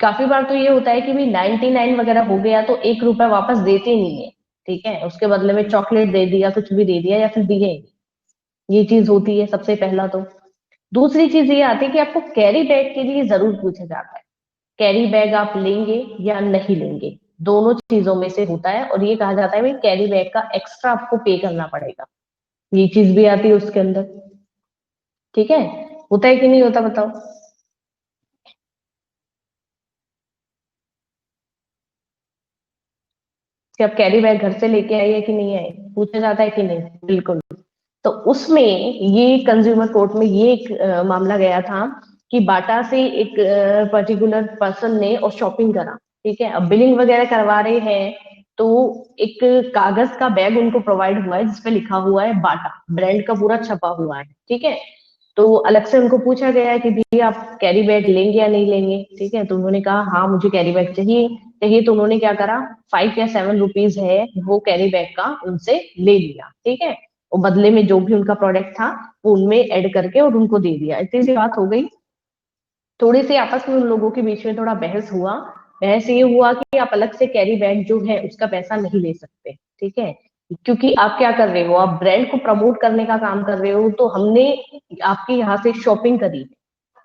काफी बार तो ये होता है कि भाई 99 वगैरह हो गया तो 1 रुपया वापस देते नहीं है, ठीक है, उसके बदले में चॉकलेट दे दिया, कुछ भी दे दिया, या फिर दिए ही नहीं। ये चीज होती है सबसे पहला तो। दूसरी चीज ये आती है कि आपको कैरी बैग के लिए जरूर पूछा जाता है, कैरी बैग आप लेंगे या नहीं लेंगे, दोनों चीजों में से होता है, और ये कहा जाता है भाई कैरी बैग का एक्स्ट्रा आपको पे करना पड़ेगा, ये चीज भी आती है उसके अंदर, ठीक है। होता है कि नहीं होता, बताओ। कि आप कैरी बैग घर से लेके आए है कि नहीं आए, पूछा जाता है कि नहीं, बिल्कुल। तो उसमें ये कंज्यूमर कोर्ट में ये एक मामला गया था कि बाटा से एक पर्टिकुलर पर्सन ने और शॉपिंग करा, ठीक है, अब बिलिंग वगैरह करवा रहे हैं, तो एक कागज का बैग उनको प्रोवाइड हुआ है जिसपे लिखा हुआ है बाटा, ब्रांड का पूरा छपा हुआ है, ठीक है। तो अलग से उनको पूछा गया है कि भैया आप कैरी बैग लेंगे या नहीं लेंगे, ठीक है, तो उन्होंने कहा हाँ मुझे कैरी बैग चाहिए चाहिए, तो उन्होंने क्या करा, 5 या 7 रुपीज है वो कैरी बैग का उनसे ले लिया, ठीक है, और बदले में जो भी उनका प्रोडक्ट था वो उनमें ऐड करके और उनको दे दिया, इतनी सी बात हो गई। थोड़ी सी आपस में उन लोगों के बीच में थोड़ा बहस हुआ, बहस ये हुआ कि आप अलग से कैरी बैग जो है उसका पैसा नहीं ले सकते, ठीक है, क्योंकि आप क्या कर रहे हो, आप ब्रांड को प्रमोट करने का काम कर रहे हो, तो हमने आपके यहाँ से शॉपिंग करी,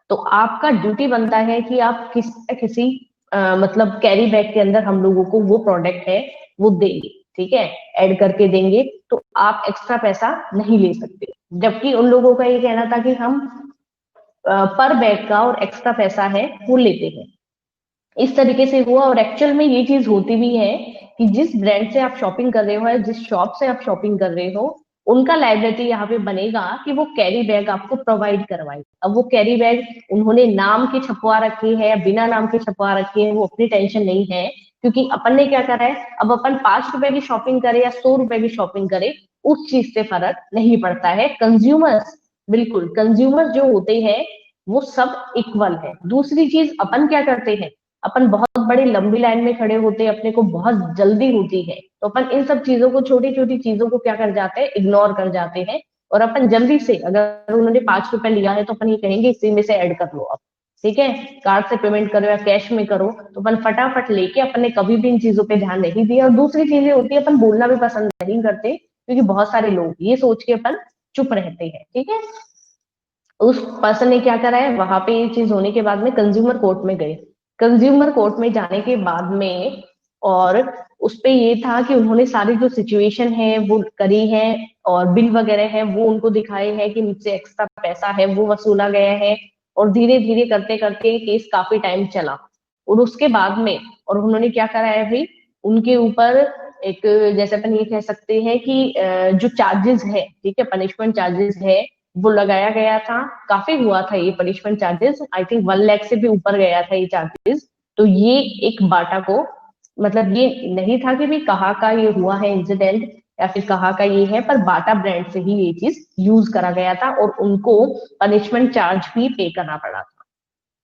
तो आपका ड्यूटी बनता है कि आप किसी मतलब कैरी बैग के अंदर हम लोगों को वो प्रोडक्ट है वो देंगे, ठीक है, ऐड करके देंगे, तो आप एक्स्ट्रा पैसा नहीं ले सकते। जबकि उन लोगों का ये कहना था कि हम पर बैग का और एक्स्ट्रा पैसा है वो लेते हैं। इस तरीके से हुआ, और एक्चुअल में ये चीज होती भी है कि जिस ब्रांड से आप शॉपिंग कर रहे हो या जिस शॉप से आप शॉपिंग कर रहे हो, उनका लायबिलिटी यहाँ पे बनेगा कि वो कैरी बैग आपको प्रोवाइड करवाए। अब वो कैरी बैग उन्होंने नाम के छपवा रखे हैं या बिना नाम के छपवा रखे हैं, वो अपनी टेंशन नहीं है, क्योंकि अपन ने क्या करा है, अब अपन 5 रुपए की शॉपिंग करे या 100 रुपए की शॉपिंग करे, उस चीज से फर्क नहीं पड़ता है। कंज्यूमर्स, बिल्कुल कंज्यूमर जो होते हैं वो सब इक्वल है। दूसरी चीज, अपन क्या करते हैं, अपन बहुत बड़ी लंबी लाइन में खड़े होते हैं, अपने को बहुत जल्दी होती है, तो अपन इन सब चीजों को, छोटी छोटी चीजों को क्या कर जाते हैं, इग्नोर कर जाते हैं। और अपन जल्दी से, अगर उन्होंने 5 रुपए लिया है तो अपन ये कहेंगे इसी में से ऐड कर लो अब, ठीक है, कार्ड से पेमेंट करो या कैश में करो, तो अपन फटाफट लेके, अपन ने कभी भी इन चीजों पे ध्यान नहीं दिया। और दूसरी चीजें होती है, अपन बोलना भी पसंद नहीं करते, क्योंकि बहुत सारे लोग ये सोच के अपन चुप रहते हैं, ठीक है। उस पर्सन ने क्या करा है, वहां पे ये चीज होने के बाद में कंज्यूमर कोर्ट में गए। कंज्यूमर कोर्ट में जाने के बाद में, और उस पे ये था कि उन्होंने सारी जो सिचुएशन है वो करी है, और बिल वगैरह है वो उनको दिखाए हैं कि मुझसे एक्स्ट्रा पैसा है वो वसूला गया है। और धीरे धीरे करते करते केस काफी टाइम चला, और उसके बाद में, और उन्होंने क्या करा है भाई, उनके ऊपर एक, जैसे अपन ये कह सकते हैं कि जो चार्जेस है, ठीक है, पनिशमेंट चार्जेस है, वो लगाया गया था। काफी हुआ था ये punishment charges, I think 1 lakh से भी ऊपर गया था ये चार्जेस। तो ये एक बाटा को, मतलब ये नहीं था कि भी कहाँ का ये हुआ है इंसिडेंट या फिर कहाँ का ये है, पर बाटा ब्रांड से ही ये चीज यूज करा गया था, और उनको पनिशमेंट चार्ज भी पे करना पड़ा था,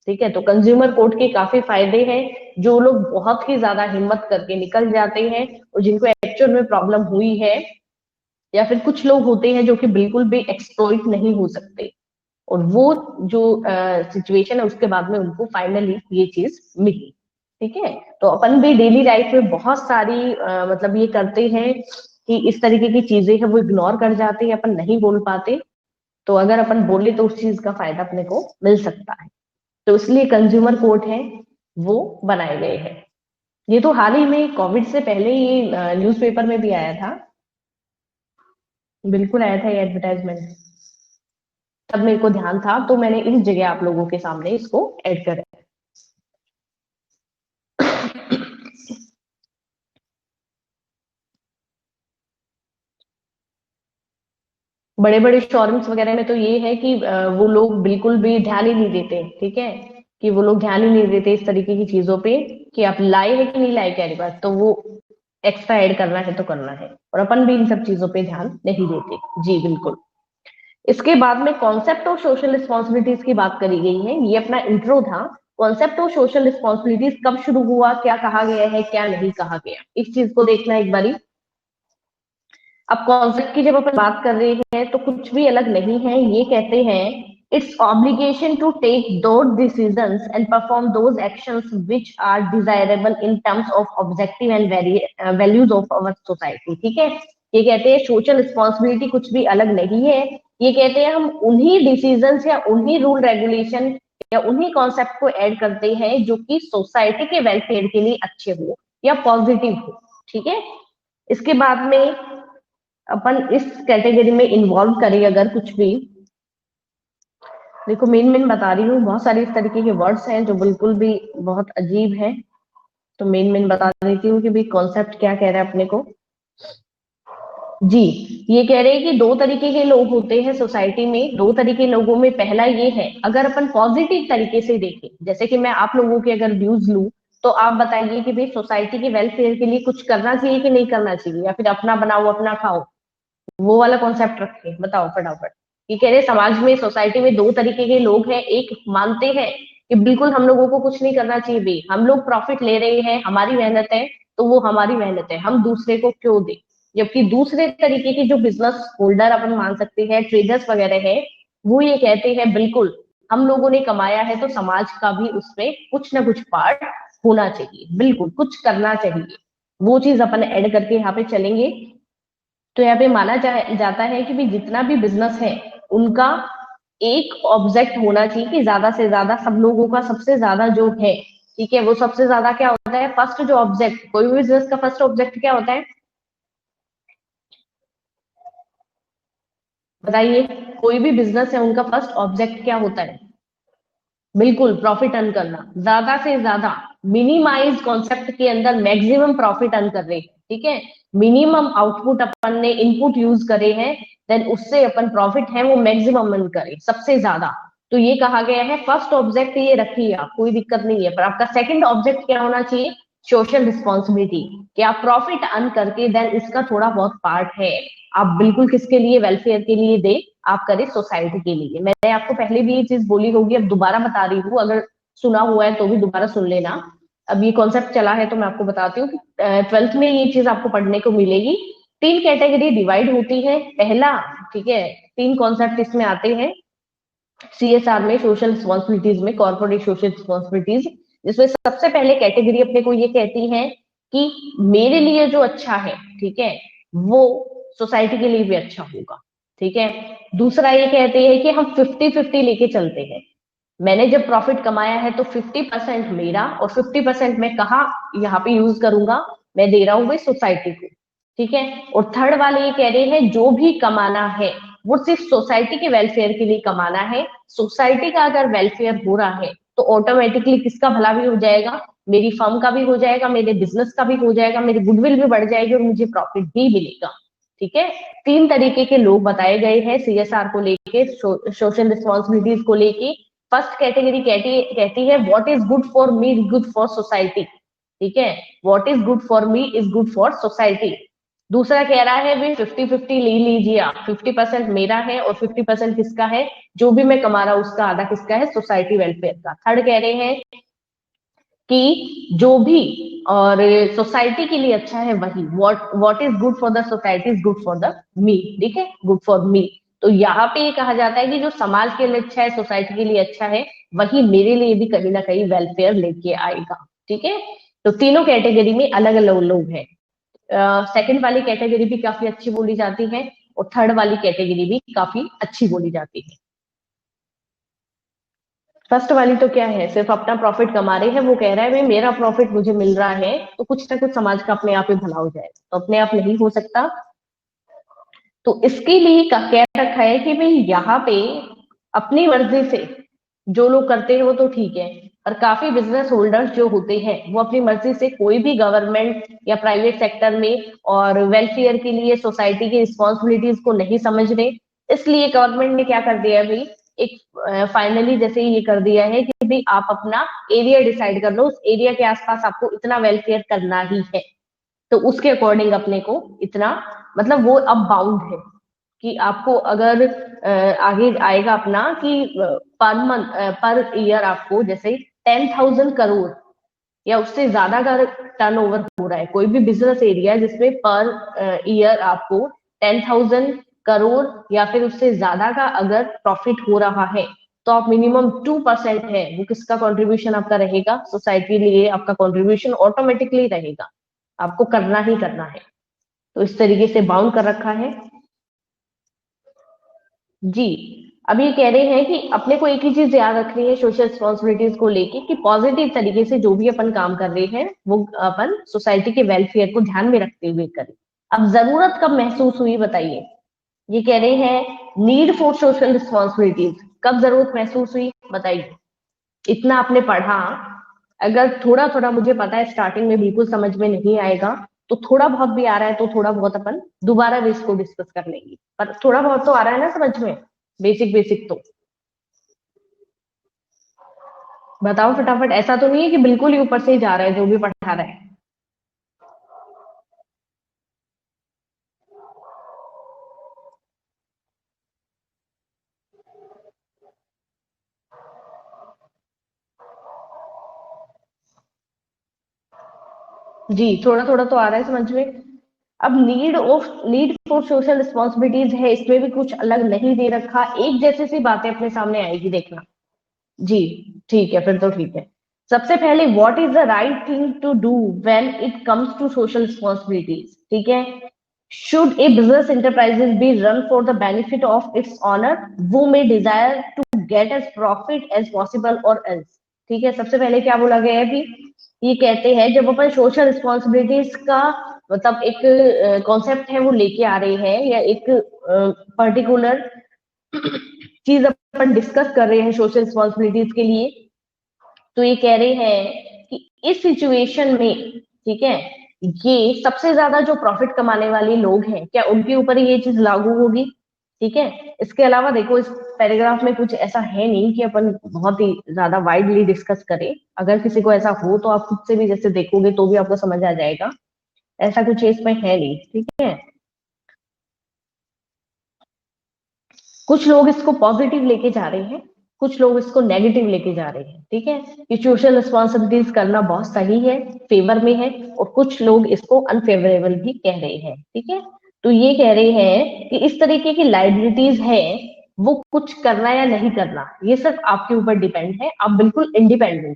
ठीक है। तो कंज्यूमर कोर्ट के काफी फायदे हैं। जो लोग बहुत ही ज्यादा हिम्मत करके निकल जाते हैं, और जिनको एक्चुअल में प्रॉब्लम हुई है, या फिर कुछ लोग होते हैं जो कि बिल्कुल भी एक्सप्लॉइट नहीं हो सकते, और वो जो सिचुएशन है उसके बाद में उनको फाइनली ये चीज मिली, ठीक है। तो अपन भी डेली लाइफ में बहुत सारी मतलब ये करते हैं कि इस तरीके की चीजें हैं वो इग्नोर कर जाते हैं, अपन नहीं बोल पाते। तो अगर अपन बोले तो उस चीज का फायदा अपने को मिल सकता है। तो इसलिए कंज्यूमर कोर्ट है वो बनाए गए हैं। ये तो हाल ही में, कोविड से पहले ये न्यूज़पेपर में भी आया था, बिल्कुल आया था ये एडवर्टाइजमेंट। तब मेरे को ध्यान था, तो मैंने इस जगह आप लोगों के सामने इसको ऐड करा। बड़े बड़े शोरूम्स वगैरह में तो ये है कि वो लोग बिल्कुल भी ध्यान ही नहीं देते, ठीक है, कि वो लोग ध्यान ही नहीं देते इस तरीके की चीजों पे, कि आप लाए है कि नहीं लाए कैरी बैग, तो वो एक्स्ट्रा ऐड करना है तो करना है, और अपन भी इन सब चीजों पे ध्यान नहीं देते। जी बिल्कुल। इसके बाद में कॉन्सेप्ट ऑफ सोशल रिस्पॉन्सिबिलिटीज की बात करी गई है, ये अपना इंट्रो था। कॉन्सेप्ट ऑफ सोशल रिस्पॉन्सिबिलिटीज कब शुरू हुआ, क्या कहा गया है, क्या नहीं कहा गया, इस चीज को देखना एक बारी। अब कॉन्सेप्ट की जब अपन बात कर रहे हैं तो कुछ भी अलग नहीं है, ये कहते हैं it's obligation to take those decisions and perform those actions which are desirable in terms of objective and values of our society, ठीक है। ये कहते हैं सोशल रिस्पॉन्सिबिलिटी कुछ भी अलग नहीं है, ये कहते हैं हम उन्हीं डिसीजंस या उन्हीं रूल रेगुलेशन या उन्हीं कॉन्सेप्ट को ऐड करते हैं जो कि सोसाइटी के वेलफेयर के लिए अच्छे हो या पॉजिटिव हो, ठीक है। इसके बाद में अपन इस कैटेगरी में इन्वॉल्व करें अगर कुछ भी, देखो मेन मेन बता रही हूँ, बहुत सारे इस तरीके के वर्ड्स हैं जो बिल्कुल भी बहुत अजीब हैं। तो मेन मेन बता देती हूँ कि भाई कॉन्सेप्ट क्या कह रहा है अपने को। जी, ये कह रहे हैं कि दो तरीके के लोग होते हैं सोसाइटी में। दो तरीके के लोगों में पहला ये है, अगर अपन पॉजिटिव तरीके से देखें, जैसे कि मैं आप लोगों के अगर व्यूज लूं, तो आप बताइए कि भाई सोसाइटी के वेलफेयर के लिए कुछ करना चाहिए कि नहीं करना चाहिए, या फिर अपना बनाओ अपना खाओ, वो वाला कॉन्सेप्ट रखे, बताओ फटाफट। ये कह रहे समाज में, सोसाइटी में दो तरीके के लोग हैं। एक मानते हैं कि बिल्कुल हम लोगों को कुछ नहीं करना चाहिए भाई, हम लोग प्रॉफिट ले रहे हैं, हमारी मेहनत है, तो वो हमारी मेहनत है, हम दूसरे को क्यों दे। जबकि दूसरे तरीके के जो बिजनेस होल्डर अपन मान सकते हैं, ट्रेडर्स वगैरह है, वो ये कहते हैं बिल्कुल हम लोगों ने कमाया है तो समाज का भी उसमें कुछ ना कुछ पार्ट होना चाहिए, बिल्कुल कुछ करना चाहिए। वो चीज अपन ऐड करके यहाँ पे चलेंगे। तो यहाँ पे माना जाता है कि भी जितना भी बिजनेस है उनका एक ऑब्जेक्ट होना चाहिए कि ज्यादा से ज्यादा सब लोगों का सबसे ज्यादा जो है, ठीक है, वो सबसे ज्यादा क्या होता है, फर्स्ट जो ऑब्जेक्ट, कोई भी बिजनेस का फर्स्ट ऑब्जेक्ट क्या होता है, बताइए। कोई भी बिजनेस है उनका फर्स्ट ऑब्जेक्ट क्या होता है। बिल्कुल प्रॉफिट अर्न करना, ज्यादा से ज्यादा, मिनिमाइज कॉन्सेप्ट के अंदर मैक्सिमम प्रॉफिट अर्न कर रहे हैं, ठीक है। मिनिमम आउटपुट अपन ने इनपुट यूज करे हैं, देन उससे अपन प्रॉफिट है वो मैक्सिमम अर्न करें, सबसे ज्यादा। तो ये कहा गया है, फर्स्ट ऑब्जेक्ट ये रखिए आप, कोई दिक्कत नहीं है, पर आपका सेकंड ऑब्जेक्ट क्या होना चाहिए, सोशल रिस्पॉन्सिबिलिटी, कि आप प्रॉफिट अर्न करके देन उसका थोड़ा बहुत पार्ट है आप बिल्कुल किसके लिए, वेलफेयर के लिए दे, आप करें सोसाइटी के लिए। मैंने आपको पहले भी ये चीज बोली होगी, अब दोबारा बता रही हूँ, अगर सुना हुआ है तो भी दोबारा सुन लेना। अब ये कॉन्सेप्ट चला है तो मैं आपको बताती हूँ कि 12th में ये चीज आपको पढ़ने को मिलेगी। 3 कैटेगरी डिवाइड होती है, पहला, ठीक है, 3 कॉन्सेप्ट इसमें आते हैं सीएसआर में, सोशल रिस्पॉन्सिबिलिटीज में, कॉर्पोरेट सोशल रिस्पॉन्सिबिलिटीज, जिसमें सबसे पहले कैटेगरी अपने को ये कहती है कि मेरे लिए जो अच्छा है, ठीक है, वो सोसाइटी के लिए भी अच्छा होगा, ठीक है। दूसरा ये कहते हैं कि हम 50-50 लेके चलते हैं, मैंने जब प्रॉफिट कमाया है तो 50% मेरा और 50% मैं कहा यहाँ पे यूज करूंगा, मैं दे रहा हूँ भाई सोसाइटी को, ठीक है। और थर्ड वाले ये कह रहे हैं जो भी कमाना है वो सिर्फ सोसाइटी के वेलफेयर के लिए कमाना है, सोसाइटी का अगर वेलफेयर हो रहा है तो ऑटोमेटिकली किसका भला भी हो जाएगा, मेरी फर्म का भी हो जाएगा, मेरे बिजनेस का भी हो जाएगा, मेरी गुडविल भी बढ़ जाएगी और मुझे प्रॉफिट भी मिलेगा, ठीक है। 3 तरीके के लोग बताए गए हैं सीएसआर को लेके, सोशल रिस्पॉन्सिबिलिटीज को लेके। फर्स्ट कैटेगरी कहती है what is good for me is good for society, ठीक है, what is good for me is good for society. दूसरा कह रहा है भी 50-50 ले लीजिए आप, 50% मेरा है और 50% किसका है, जो भी मैं कमा रहा हूं उसका आधा किसका है, सोसाइटी वेलफेयर का। थर्ड कह रहे हैं कि जो भी और सोसाइटी के लिए अच्छा है वही, what is good for the society is good for the me, ठीक है, गुड फॉर मी। तो यहाँ पे ये कहा जाता है कि जो समाज के लिए अच्छा है, सोसाइटी के लिए अच्छा है, वही मेरे लिए भी कहीं ना कहीं वेलफेयर लेके आएगा, ठीक है। तो तीनों कैटेगरी में अलग अलग लोग हैं। सेकंड वाली कैटेगरी भी काफी अच्छी बोली जाती है और थर्ड वाली कैटेगरी भी काफी अच्छी बोली जाती है। फर्स्ट वाली तो क्या है, सिर्फ अपना प्रॉफिट कमा रहे हैं, वो कह रहा है भाई मेरा प्रॉफिट मुझे मिल रहा है तो कुछ ना कुछ समाज का अपने आप ही भला हो जाएगा, तो अपने आप नहीं हो सकता। तो इसके लिए कह रखा है कि भाई यहाँ पे अपनी मर्जी से जो लोग करते हैं वो तो ठीक है, और काफी बिजनेस होल्डर्स जो होते हैं वो अपनी मर्जी से कोई भी गवर्नमेंट या प्राइवेट सेक्टर में और वेलफेयर के लिए सोसाइटी की रिस्पॉन्सिबिलिटीज को नहीं समझ रहे। इसलिए गवर्नमेंट ने क्या कर दिया है भाई, एक फाइनली जैसे ये कर दिया है कि भाई आप अपना एरिया डिसाइड कर लो, उस एरिया के आसपास आपको इतना वेलफेयर करना ही है, तो उसके अकॉर्डिंग अपने को इतना, मतलब वो अब बाउंड है कि आपको अगर आगे आएगा अपना कि पर मंथ पर ईयर आपको जैसे 10,000 करोड़ या उससे ज्यादा का टर्नओवर हो रहा है, कोई भी बिजनेस एरिया जिसमें पर ईयर आपको 10,000 करोड़ या फिर उससे ज्यादा का अगर प्रॉफिट हो रहा है, तो आप मिनिमम 2% है वो किसका कंट्रीब्यूशन आपका रहेगा, सोसाइटी के लिए आपका कंट्रीब्यूशन ऑटोमेटिकली रहेगा, आपको करना ही करना है। तो इस तरीके से बाउंड कर रखा है जी। अब ये कह रहे हैं कि अपने को एक ही चीज याद रखनी है सोशल रिस्पॉन्सिबिलिटीज को लेके, कि पॉजिटिव तरीके से जो भी अपन काम कर रहे हैं वो अपन सोसाइटी के वेलफेयर को ध्यान में रखते हुए करें। अब जरूरत कब महसूस हुई बताइए, ये कह रहे हैं नीड फॉर सोशल रिस्पॉन्सिबिलिटीज, कब जरूरत महसूस हुई बताइए। इतना आपने पढ़ा, अगर थोड़ा थोड़ा, मुझे पता है स्टार्टिंग में बिल्कुल समझ में नहीं आएगा, तो थोड़ा बहुत भी आ रहा है तो थोड़ा बहुत अपन दोबारा भी इसको डिस्कस कर लेंगे, पर थोड़ा बहुत तो आ रहा है ना समझ में, बेसिक बेसिक तो बताओ फटाफट, ऐसा तो नहीं है कि बिल्कुल ही ऊपर से ही जा रहा है जो भी पढ़ा रहा है। जी थोड़ा थोड़ा तो आ रहा है समझ में। अब नीड फॉर सोशल रिस्पॉन्सिबिलिटीज है, इसमें भी कुछ अलग नहीं दे रखा, एक जैसी सी बातें अपने सामने आएगी देखना। जी ठीक है, फिर तो ठीक है। सबसे पहले what is the right thing to do when it comes to social responsibilities, ठीक है। Should a business enterprises be run for the benefit of its owner, वो may desire to get as profit as possible और else, ठीक है। सबसे पहले क्या बोला गया है अभी, ये कहते हैं जब अपन सोशल रिस्पॉन्सिबिलिटीज का मतलब एक कॉन्सेप्ट है वो लेके आ रहे हैं, या एक पर्टिकुलर चीज अपन डिस्कस कर रहे हैं सोशल रिस्पॉन्सिबिलिटीज के लिए, तो ये कह रहे हैं कि इस सिचुएशन में, ठीक है, ये सबसे ज्यादा जो प्रॉफिट कमाने वाले लोग हैं, क्या उनके ऊपर ये चीज लागू होगी? ठीक है, इसके अलावा देखो इस पैराग्राफ में कुछ ऐसा है नहीं कि अपन बहुत ही ज्यादा वाइडली डिस्कस करें। अगर किसी को ऐसा हो तो आप खुद से भी जैसे देखोगे तो भी आपको समझ आ जाएगा, ऐसा कुछ इसमें है नहीं। ठीक है, कुछ लोग इसको पॉजिटिव लेके जा रहे हैं, कुछ लोग इसको नेगेटिव लेके जा रहे हैं। ठीक है, कि सोशल रिस्पॉन्सिबिलिटीज करना बहुत सही है, फेवर में है, और कुछ लोग इसको अनफेवरेबल भी कह रहे हैं। ठीक है, तो ये कह रहे हैं कि इस तरीके की लाइबिलिटीज है, वो कुछ करना या नहीं करना ये सिर्फ आपके ऊपर डिपेंड है, आप बिल्कुल इंडिपेंडेंट है।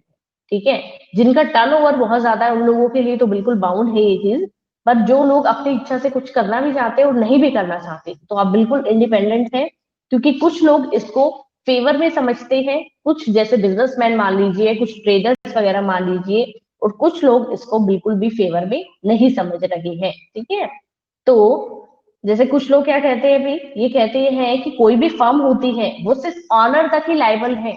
ठीक है, जिनका टर्नओवर बहुत ज्यादा है उन लोगों के लिए तो बिल्कुल बाउंड है ये चीज, पर जो लोग अपनी इच्छा से कुछ करना भी चाहते हैं और नहीं भी करना चाहते तो आप बिल्कुल इंडिपेंडेंट है। क्योंकि कुछ लोग इसको फेवर में समझते हैं, कुछ जैसे बिजनेसमैन मान लीजिए, कुछ ट्रेडर्स वगैरह मान लीजिए, और कुछ लोग इसको बिल्कुल भी फेवर में नहीं समझ रहे हैं। ठीक है, तो जैसे कुछ लोग क्या कहते हैं, भी ये कहते हैं कि कोई भी फर्म होती है वो सिर्फ ऑनर तक ही लायबल है।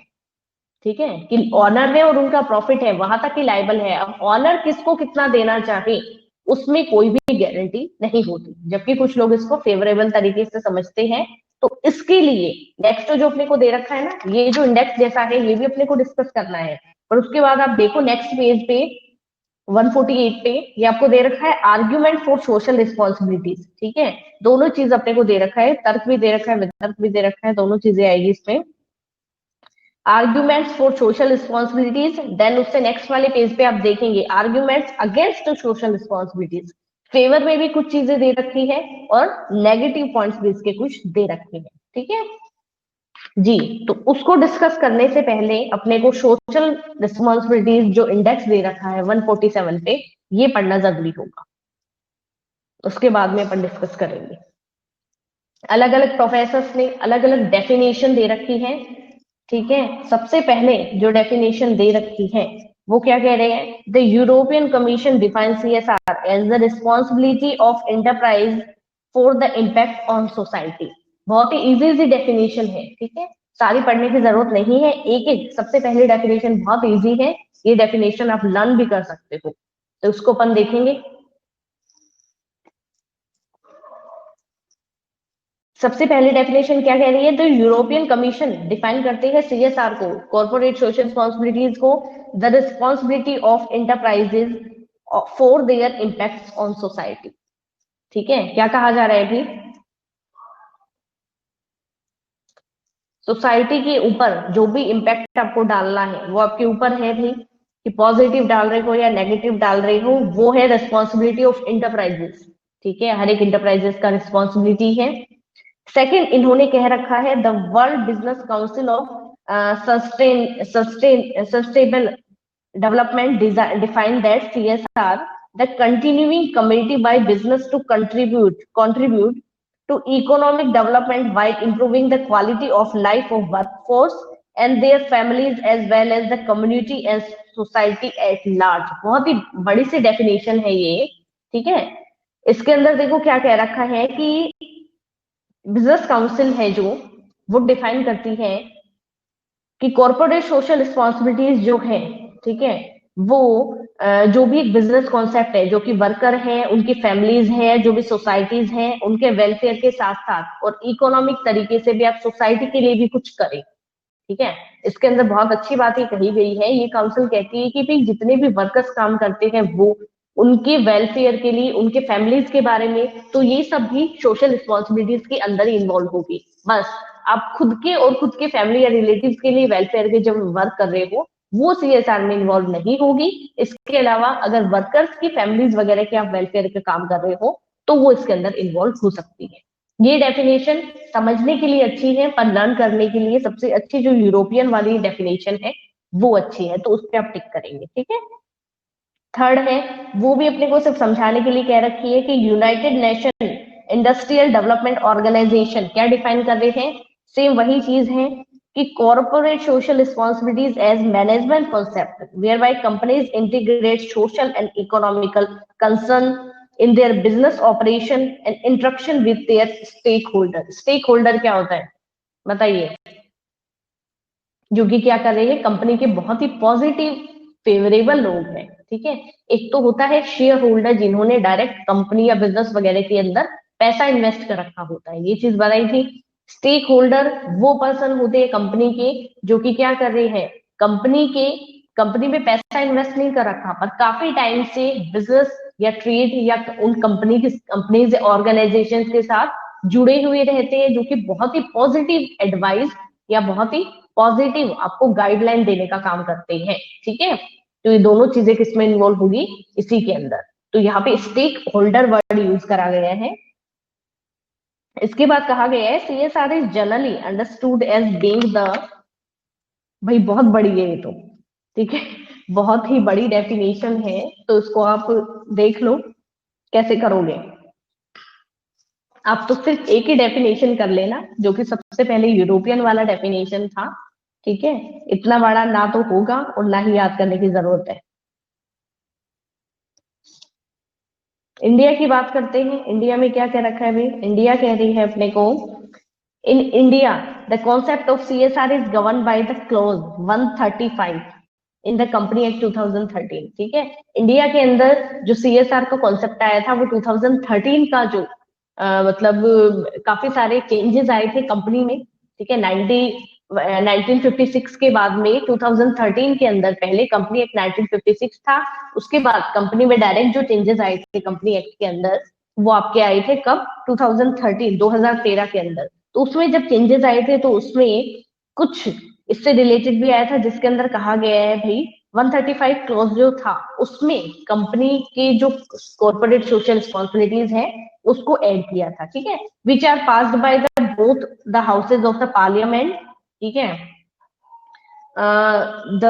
ठीक है, कि ऑनर है और उनका प्रॉफिट है वहां तक ही लायबल है, अब ऑनर किसको कितना देना चाहे उसमें कोई भी गारंटी नहीं होती, जबकि कुछ लोग इसको फेवरेबल तरीके से समझते हैं। तो इसके लिए नेक्स्ट जो अपने को दे रखा है ना, ये जो इंडेक्स जैसा है ये भी अपने को डिस्कस करना है। और उसके बाद आप देखो नेक्स्ट पेज पे 148 पे ये आपको दे रखा है आर्ग्यूमेंट फॉर सोशल रिस्पॉन्सिबिलिटीज। ठीक है, दोनों चीज अपने को दे रखा है, तर्क भी दे रखा है, वितर्क भी दे रखा है, दोनों चीजें आएगी इसमें। Arguments for social responsibilities, then उससे नेक्स्ट वाले पेज पे आप देखेंगे arguments against social responsibilities. Favour में भी कुछ चीजें दे रखी है और नेगेटिव पॉइंट्स भी इसके कुछ दे रखे हैं। ठीक है जी, तो उसको डिस्कस करने से पहले अपने को सोशल रिस्पॉन्सिबिलिटीज जो इंडेक्स दे रखा है 147 पे, ये पढ़ना जरूरी होगा, उसके बाद में अपन डिस्कस करेंगे। अलग अलग प्रोफेसर्स ने अलग अलग डेफिनेशन दे रखी है। ठीक है, सबसे पहले जो डेफिनेशन दे रखी है वो क्या कह रहे हैं, the European Commission define CSR as the responsibility of enterprise for the impact on society. बहुत ही इजी इजी डेफिनेशन है। ठीक है, सारी पढ़ने की जरूरत नहीं है, एक एक सबसे पहले डेफिनेशन बहुत इजी है, ये डेफिनेशन आप लर्न भी कर सकते हो, तो उसको अपन देखेंगे। सबसे पहले डेफिनेशन क्या कह रही है, तो यूरोपियन कमीशन डिफाइन करते हैं CSR को, कॉर्पोरेट सोशल रिस्पॉन्सिबिलिटीज को, the responsibility of enterprises for their impact on society. ठीक है, क्या कहा जा रहा है अभी, सोसाइटी के ऊपर जो भी इम्पैक्ट आपको डालना है वो आपके ऊपर है भी, कि पॉजिटिव डाल रहे हो या नेगेटिव डाल रहे हो, वो है रिस्पॉन्सिबिलिटी ऑफ इंटरप्राइजेस। ठीक है, हर एक इंटरप्राइजेस का रिस्पॉन्सिबिलिटी है। सेकंड इन्होंने कह रखा है the World Business Council of Sustainable Development define that CSR the continuing committee by business to contribute to economic development while improving the quality of life of workforce and their families as well as the community and society at large। बहुत ही बड़ी सी definition है ये। ठीक है, इसके अंदर देखो क्या कह रखा है कि बिजनेस काउंसिल है जो वो डिफाइन करती है कि कॉर्पोरेट सोशल रिस्पॉन्सिबिलिटीज जो है, ठीक है, वो जो भी एक बिजनेस कॉन्सेप्ट है, जो कि वर्कर है, उनकी फैमिलीज है, जो भी सोसाइटीज हैं, उनके वेलफेयर के साथ साथ और इकोनॉमिक तरीके से भी आप सोसाइटी के लिए भी कुछ करें। ठीक है, इसके अंदर बहुत अच्छी बात ये कही गई है, ये काउंसिल कहती है कि भाई जितने भी वर्कर्स काम करते हैं वो उनके वेलफेयर के लिए, उनके फैमिलीज के बारे में, तो ये सब भी सोशल रिस्पॉन्सिबिलिटीज के अंदर ही इन्वॉल्व होगी। बस आप खुद के और खुद के फैमिली या रिलेटिव्स के लिए वेलफेयर के जब वर्क कर रहे हो वो CSR में इन्वॉल्व नहीं होगी। इसके अलावा अगर वर्कर्स की फैमिलीज वगैरह के आप वेलफेयर के काम कर रहे हो तो वो इसके अंदर इन्वॉल्व हो सकती है। ये डेफिनेशन समझने के लिए अच्छी है, पर लर्न करने के लिए सबसे अच्छी जो यूरोपियन वाली डेफिनेशन है वो अच्छी है, तो उस पर आप टिक करेंगे। ठीक है, थर्ड है वो भी अपने को सिर्फ समझाने के लिए कह रखी है कि United Nation Industrial Development Organization क्या डिफाइन कर रहे हैं, सेम वही चीज है कि corporate social responsibilities as management concept whereby companies integrate social and economical concern in their business operation and interaction with their stakeholder. Stakeholder क्या होता है बताइए? जो कि क्या कर रहे हैं, कंपनी के बहुत ही पॉजिटिव फेवरेबल लोग हैं। ठीक है, एक तो होता है शेयर होल्डर, जिन्होंने डायरेक्ट कंपनी या बिजनेस वगैरह के अंदर पैसा इन्वेस्ट कर रखा होता है, ये चीज बताई थी। स्टेक होल्डर वो पर्सन होते हैं कंपनी के, जो कि क्या कर रहे हैं, कंपनी में पैसा इन्वेस्ट नहीं कर रखा, पर काफी टाइम से बिजनेस या ट्रेड या उन कंपनीज ऑर्गेनाइजेशन के साथ जुड़े हुए रहते हैं, जो कि बहुत ही पॉजिटिव एडवाइस या बहुत ही पॉजिटिव आपको गाइडलाइन देने का काम करते हैं। ठीक है, तो ये दोनों चीजें किसमें इन्वॉल्व होगी, इसी के अंदर। तो यहाँ पे स्टेक होल्डर वर्ड यूज करा गया है। इसके बाद कहा गया है CSR is generally understood as being the, भाई बहुत बड़ी है ये तो, ठीक है, बहुत ही बड़ी डेफिनेशन है, तो इसको आप देख लो कैसे करोगे। आप तो सिर्फ एक ही डेफिनेशन कर लेना, जो कि सबसे पहले यूरोपियन वाला डेफिनेशन था। ठीक है, इतना बड़ा ना तो होगा और ना ही याद करने की जरूरत है। इंडिया की बात करते हैं, इंडिया में क्या क्या रखा है भाई, इंडिया कह रही है अपने को, in India the concept of CSR is govern by the clause 135 in the company act 2013। ठीक है, इंडिया के अंदर जो सीएसआर का कॉन्सेप्ट आया था वो 2013 का जो मतलब काफी सारे चेंजेस आए थे कंपनी में। ठीक है, 1956 के बाद में 2013 के अंदर, पहले कंपनी एक्ट 1956 था, उसके बाद कंपनी में डायरेक्ट जो चेंजेस आए थे कंपनी एक्ट के अंदर, वो आपके आए थे कब, 2013 के अंदर। तो उसमें जब चेंजेस आए थे तो उसमें कुछ इससे रिलेटेड भी आया था, जिसके अंदर कहा गया है भाई 135 क्लॉज जो था उसमें कंपनी के जो कॉर्पोरेट सोशल रिस्पॉन्सिबिलिटीज है उसको ऐड किया था। ठीक है, which are passed by the both the houses of the parliament. ठीक है, the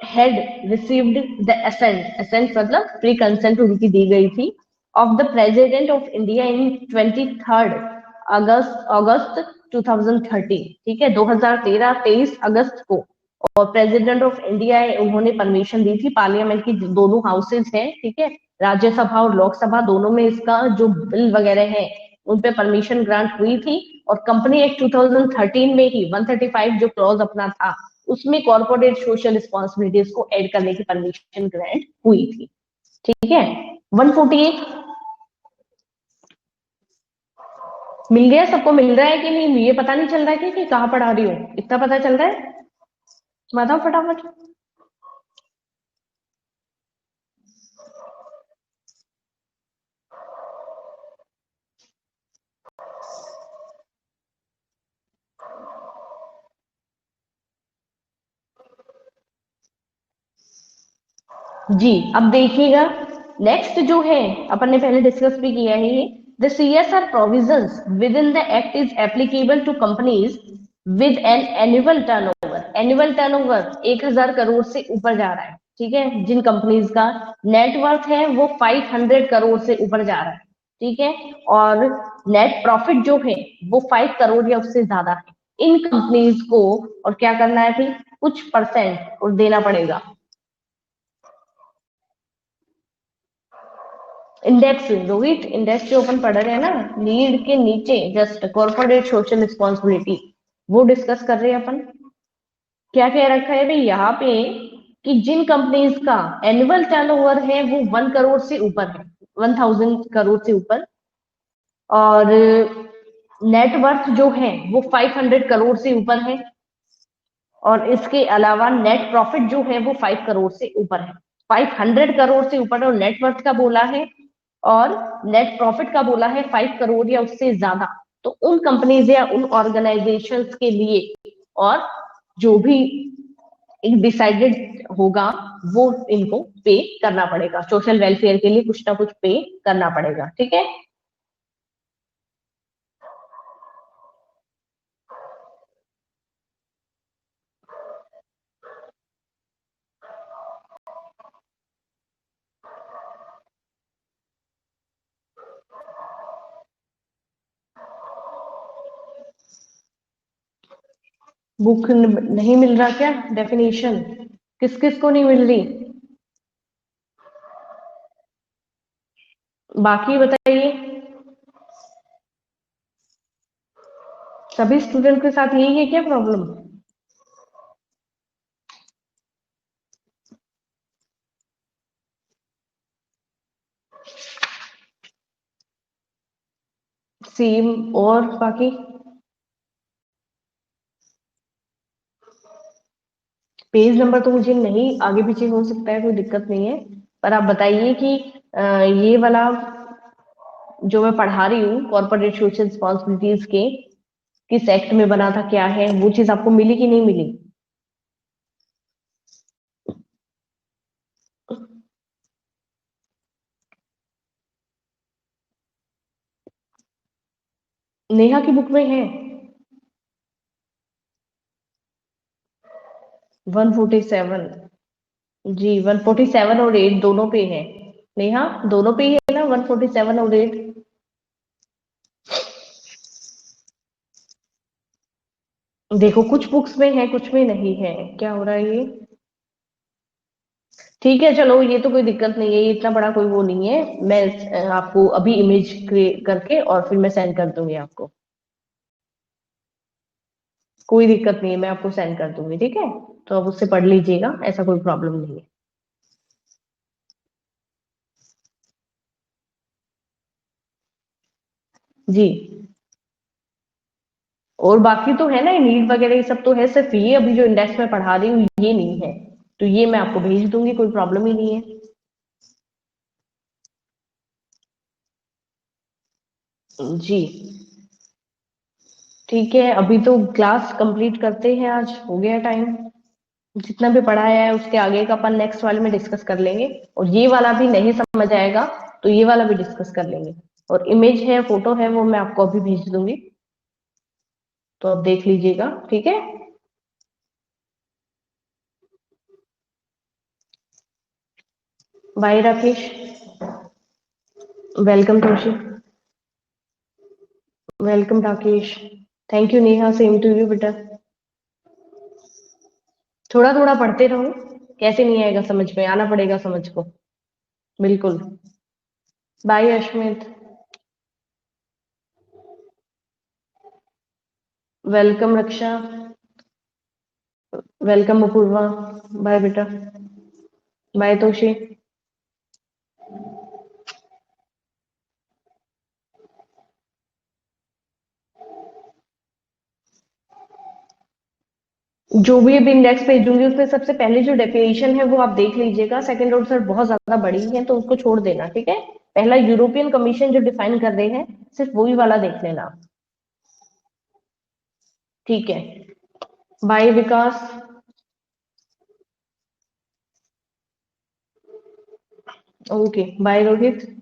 head received the assent मतलब प्री कंसेंट उनकी दी गई थी of the president of India in 23 August 2013। ठीक है, 23 अगस्त को, और प्रेसिडेंट ऑफ इंडिया उन्होंने परमिशन दी थी, पार्लियामेंट की दोनों हाउसेज हैं, ठीक है, राज्यसभा और लोकसभा दोनों में इसका जो बिल वगैरह है उन पे परमिशन ग्रांट हुई थी। और कंपनी एक्ट 2013 में ही 135 जो क्लॉज अपना था उसमें कॉर्पोरेट सोशल रिस्पॉन्सिबिलिटीज को ऐड करने की परमिशन ग्रांट हुई थी। ठीक है, 148 मिल गया सबको, मिल रहा है कि नहीं, ये पता नहीं चल रहा है कि कहाँ पढ़ा रही हूँ, इतना पता चल रहा है, बताओ फटाफट। जी, अब देखिएगा, नेक्स्ट जो है अपन ने पहले डिस्कस भी किया है, ये the CSR provisions within the act is applicable to companies with an annual turnover. Annual turnover 1000 crore से ऊपर जा रहा है। ठीक है, जिन कंपनीज का नेटवर्थ है वो 500 करोड़ से ऊपर जा रहा है। ठीक है, और नेट प्रॉफिट जो है वो 5 करोड़ या उससे ज्यादा है, इन कंपनीज को और क्या करना है फिर, कुछ परसेंट और देना पड़ेगा। इंडेक्स, रोहित इंडेक्स जो अपन पढ़ रहे हैं ना, लीड के नीचे जस्ट कॉर्पोरेट सोशल रिस्पॉन्सिबिलिटी, वो डिस्कस कर रहे हैं अपन। क्या कह रखा है भाई यहाँ पे, कि जिन कंपनीज का एनुअल टर्नओवर है वो 1 करोड़ से ऊपर है, 1000 करोड़ से ऊपर, और नेटवर्थ जो है वो 500 करोड़ से ऊपर है, और इसके अलावा नेट प्रॉफिट जो है वो 5 करोड़ से ऊपर है। 500 करोड़ से ऊपर और नेटवर्थ का बोला है, और नेट प्रॉफिट का बोला है 5 करोड़ या उससे ज्यादा, तो उन कंपनीज या उन ऑर्गेनाइजेशंस के लिए, और जो भी एक डिसाइडेड होगा वो इनको पे करना पड़ेगा, सोशल वेलफेयर के लिए कुछ ना कुछ पे करना पड़ेगा। ठीक है, बुक नहीं मिल रहा क्या डेफिनेशन, किस किस को नहीं मिल रही, बाकी बताइए। सभी स्टूडेंट के साथ यही है क्या प्रॉब्लम? सेम और बाकी पेज नंबर तो मुझे नहीं, आगे पीछे हो सकता है, कोई दिक्कत नहीं है। पर आप बताइए कि ये वाला जो मैं पढ़ा रही हूँ कॉर्पोरेट सोशल रिस्पॉन्सिबिलिटीज के किस एक्ट में बना था, क्या है वो चीज आपको मिली कि नहीं मिली? नेहा की बुक में है। 147। जी 147 और 8 दोनों पे है। नेहा दोनों पे ही है ना, 147 और 8? देखो कुछ बुक्स में है कुछ में नहीं है, क्या हो रहा है ये? ठीक है चलो, ये तो कोई दिक्कत नहीं है, ये इतना बड़ा कोई वो नहीं है। मैं आपको अभी इमेज क्रिएट करके और फिर मैं सेंड कर दूंगी आपको। कोई दिक्कत नहीं है, मैं आपको सेंड कर दूंगी, ठीक है? तो अब उससे पढ़ लीजिएगा, ऐसा कोई प्रॉब्लम नहीं है। जी। और बाकी तो है ना, नीट वगैरह ये सब तो है, सिर्फ ये अभी जो इंडेक्स में पढ़ा रही हूँ ये नहीं है। तो ये मैं आपको भेज दूंगी, कोई प्रॉब्लम ही नहीं है। जी ठीक है, अभी तो क्लास कंप्लीट करते हैं, आज हो गया टाइम। जितना भी पढ़ाया है उसके आगे का अपन नेक्स्ट वाले में डिस्कस कर लेंगे। और ये वाला भी नहीं समझ आएगा तो ये वाला भी डिस्कस कर लेंगे। और इमेज है, फोटो है, वो मैं आपको अभी भेज दूंगी। तो आप देख लीजिएगा, ठीक है? Bye Rakesh. Welcome Toshi. Welcome Rakesh. Thank you Neha, same to you बेटा। थोड़ा थोड़ा पढ़ते रहो, कैसे नहीं आएगा समझ में, आना पड़ेगा समझ को। बिल्कुल। बाय अश्मित। वेलकम रक्षा। वेलकम अपूर्वा। बाय बेटा। बाय तोशी। जो भी अब इंडेक्स भेजूंगी उसमें सबसे पहले जो डेफिनेशन है वो आप देख लीजिएगा, सेकंड और थर्ड बहुत ज्यादा बड़ी है तो उसको छोड़ देना, ठीक है? पहला यूरोपियन कमीशन जो डिफाइन कर रहे हैं, सिर्फ वही वाला देख लेना। ठीक है। Bye Vikas. Okay bye Rohit.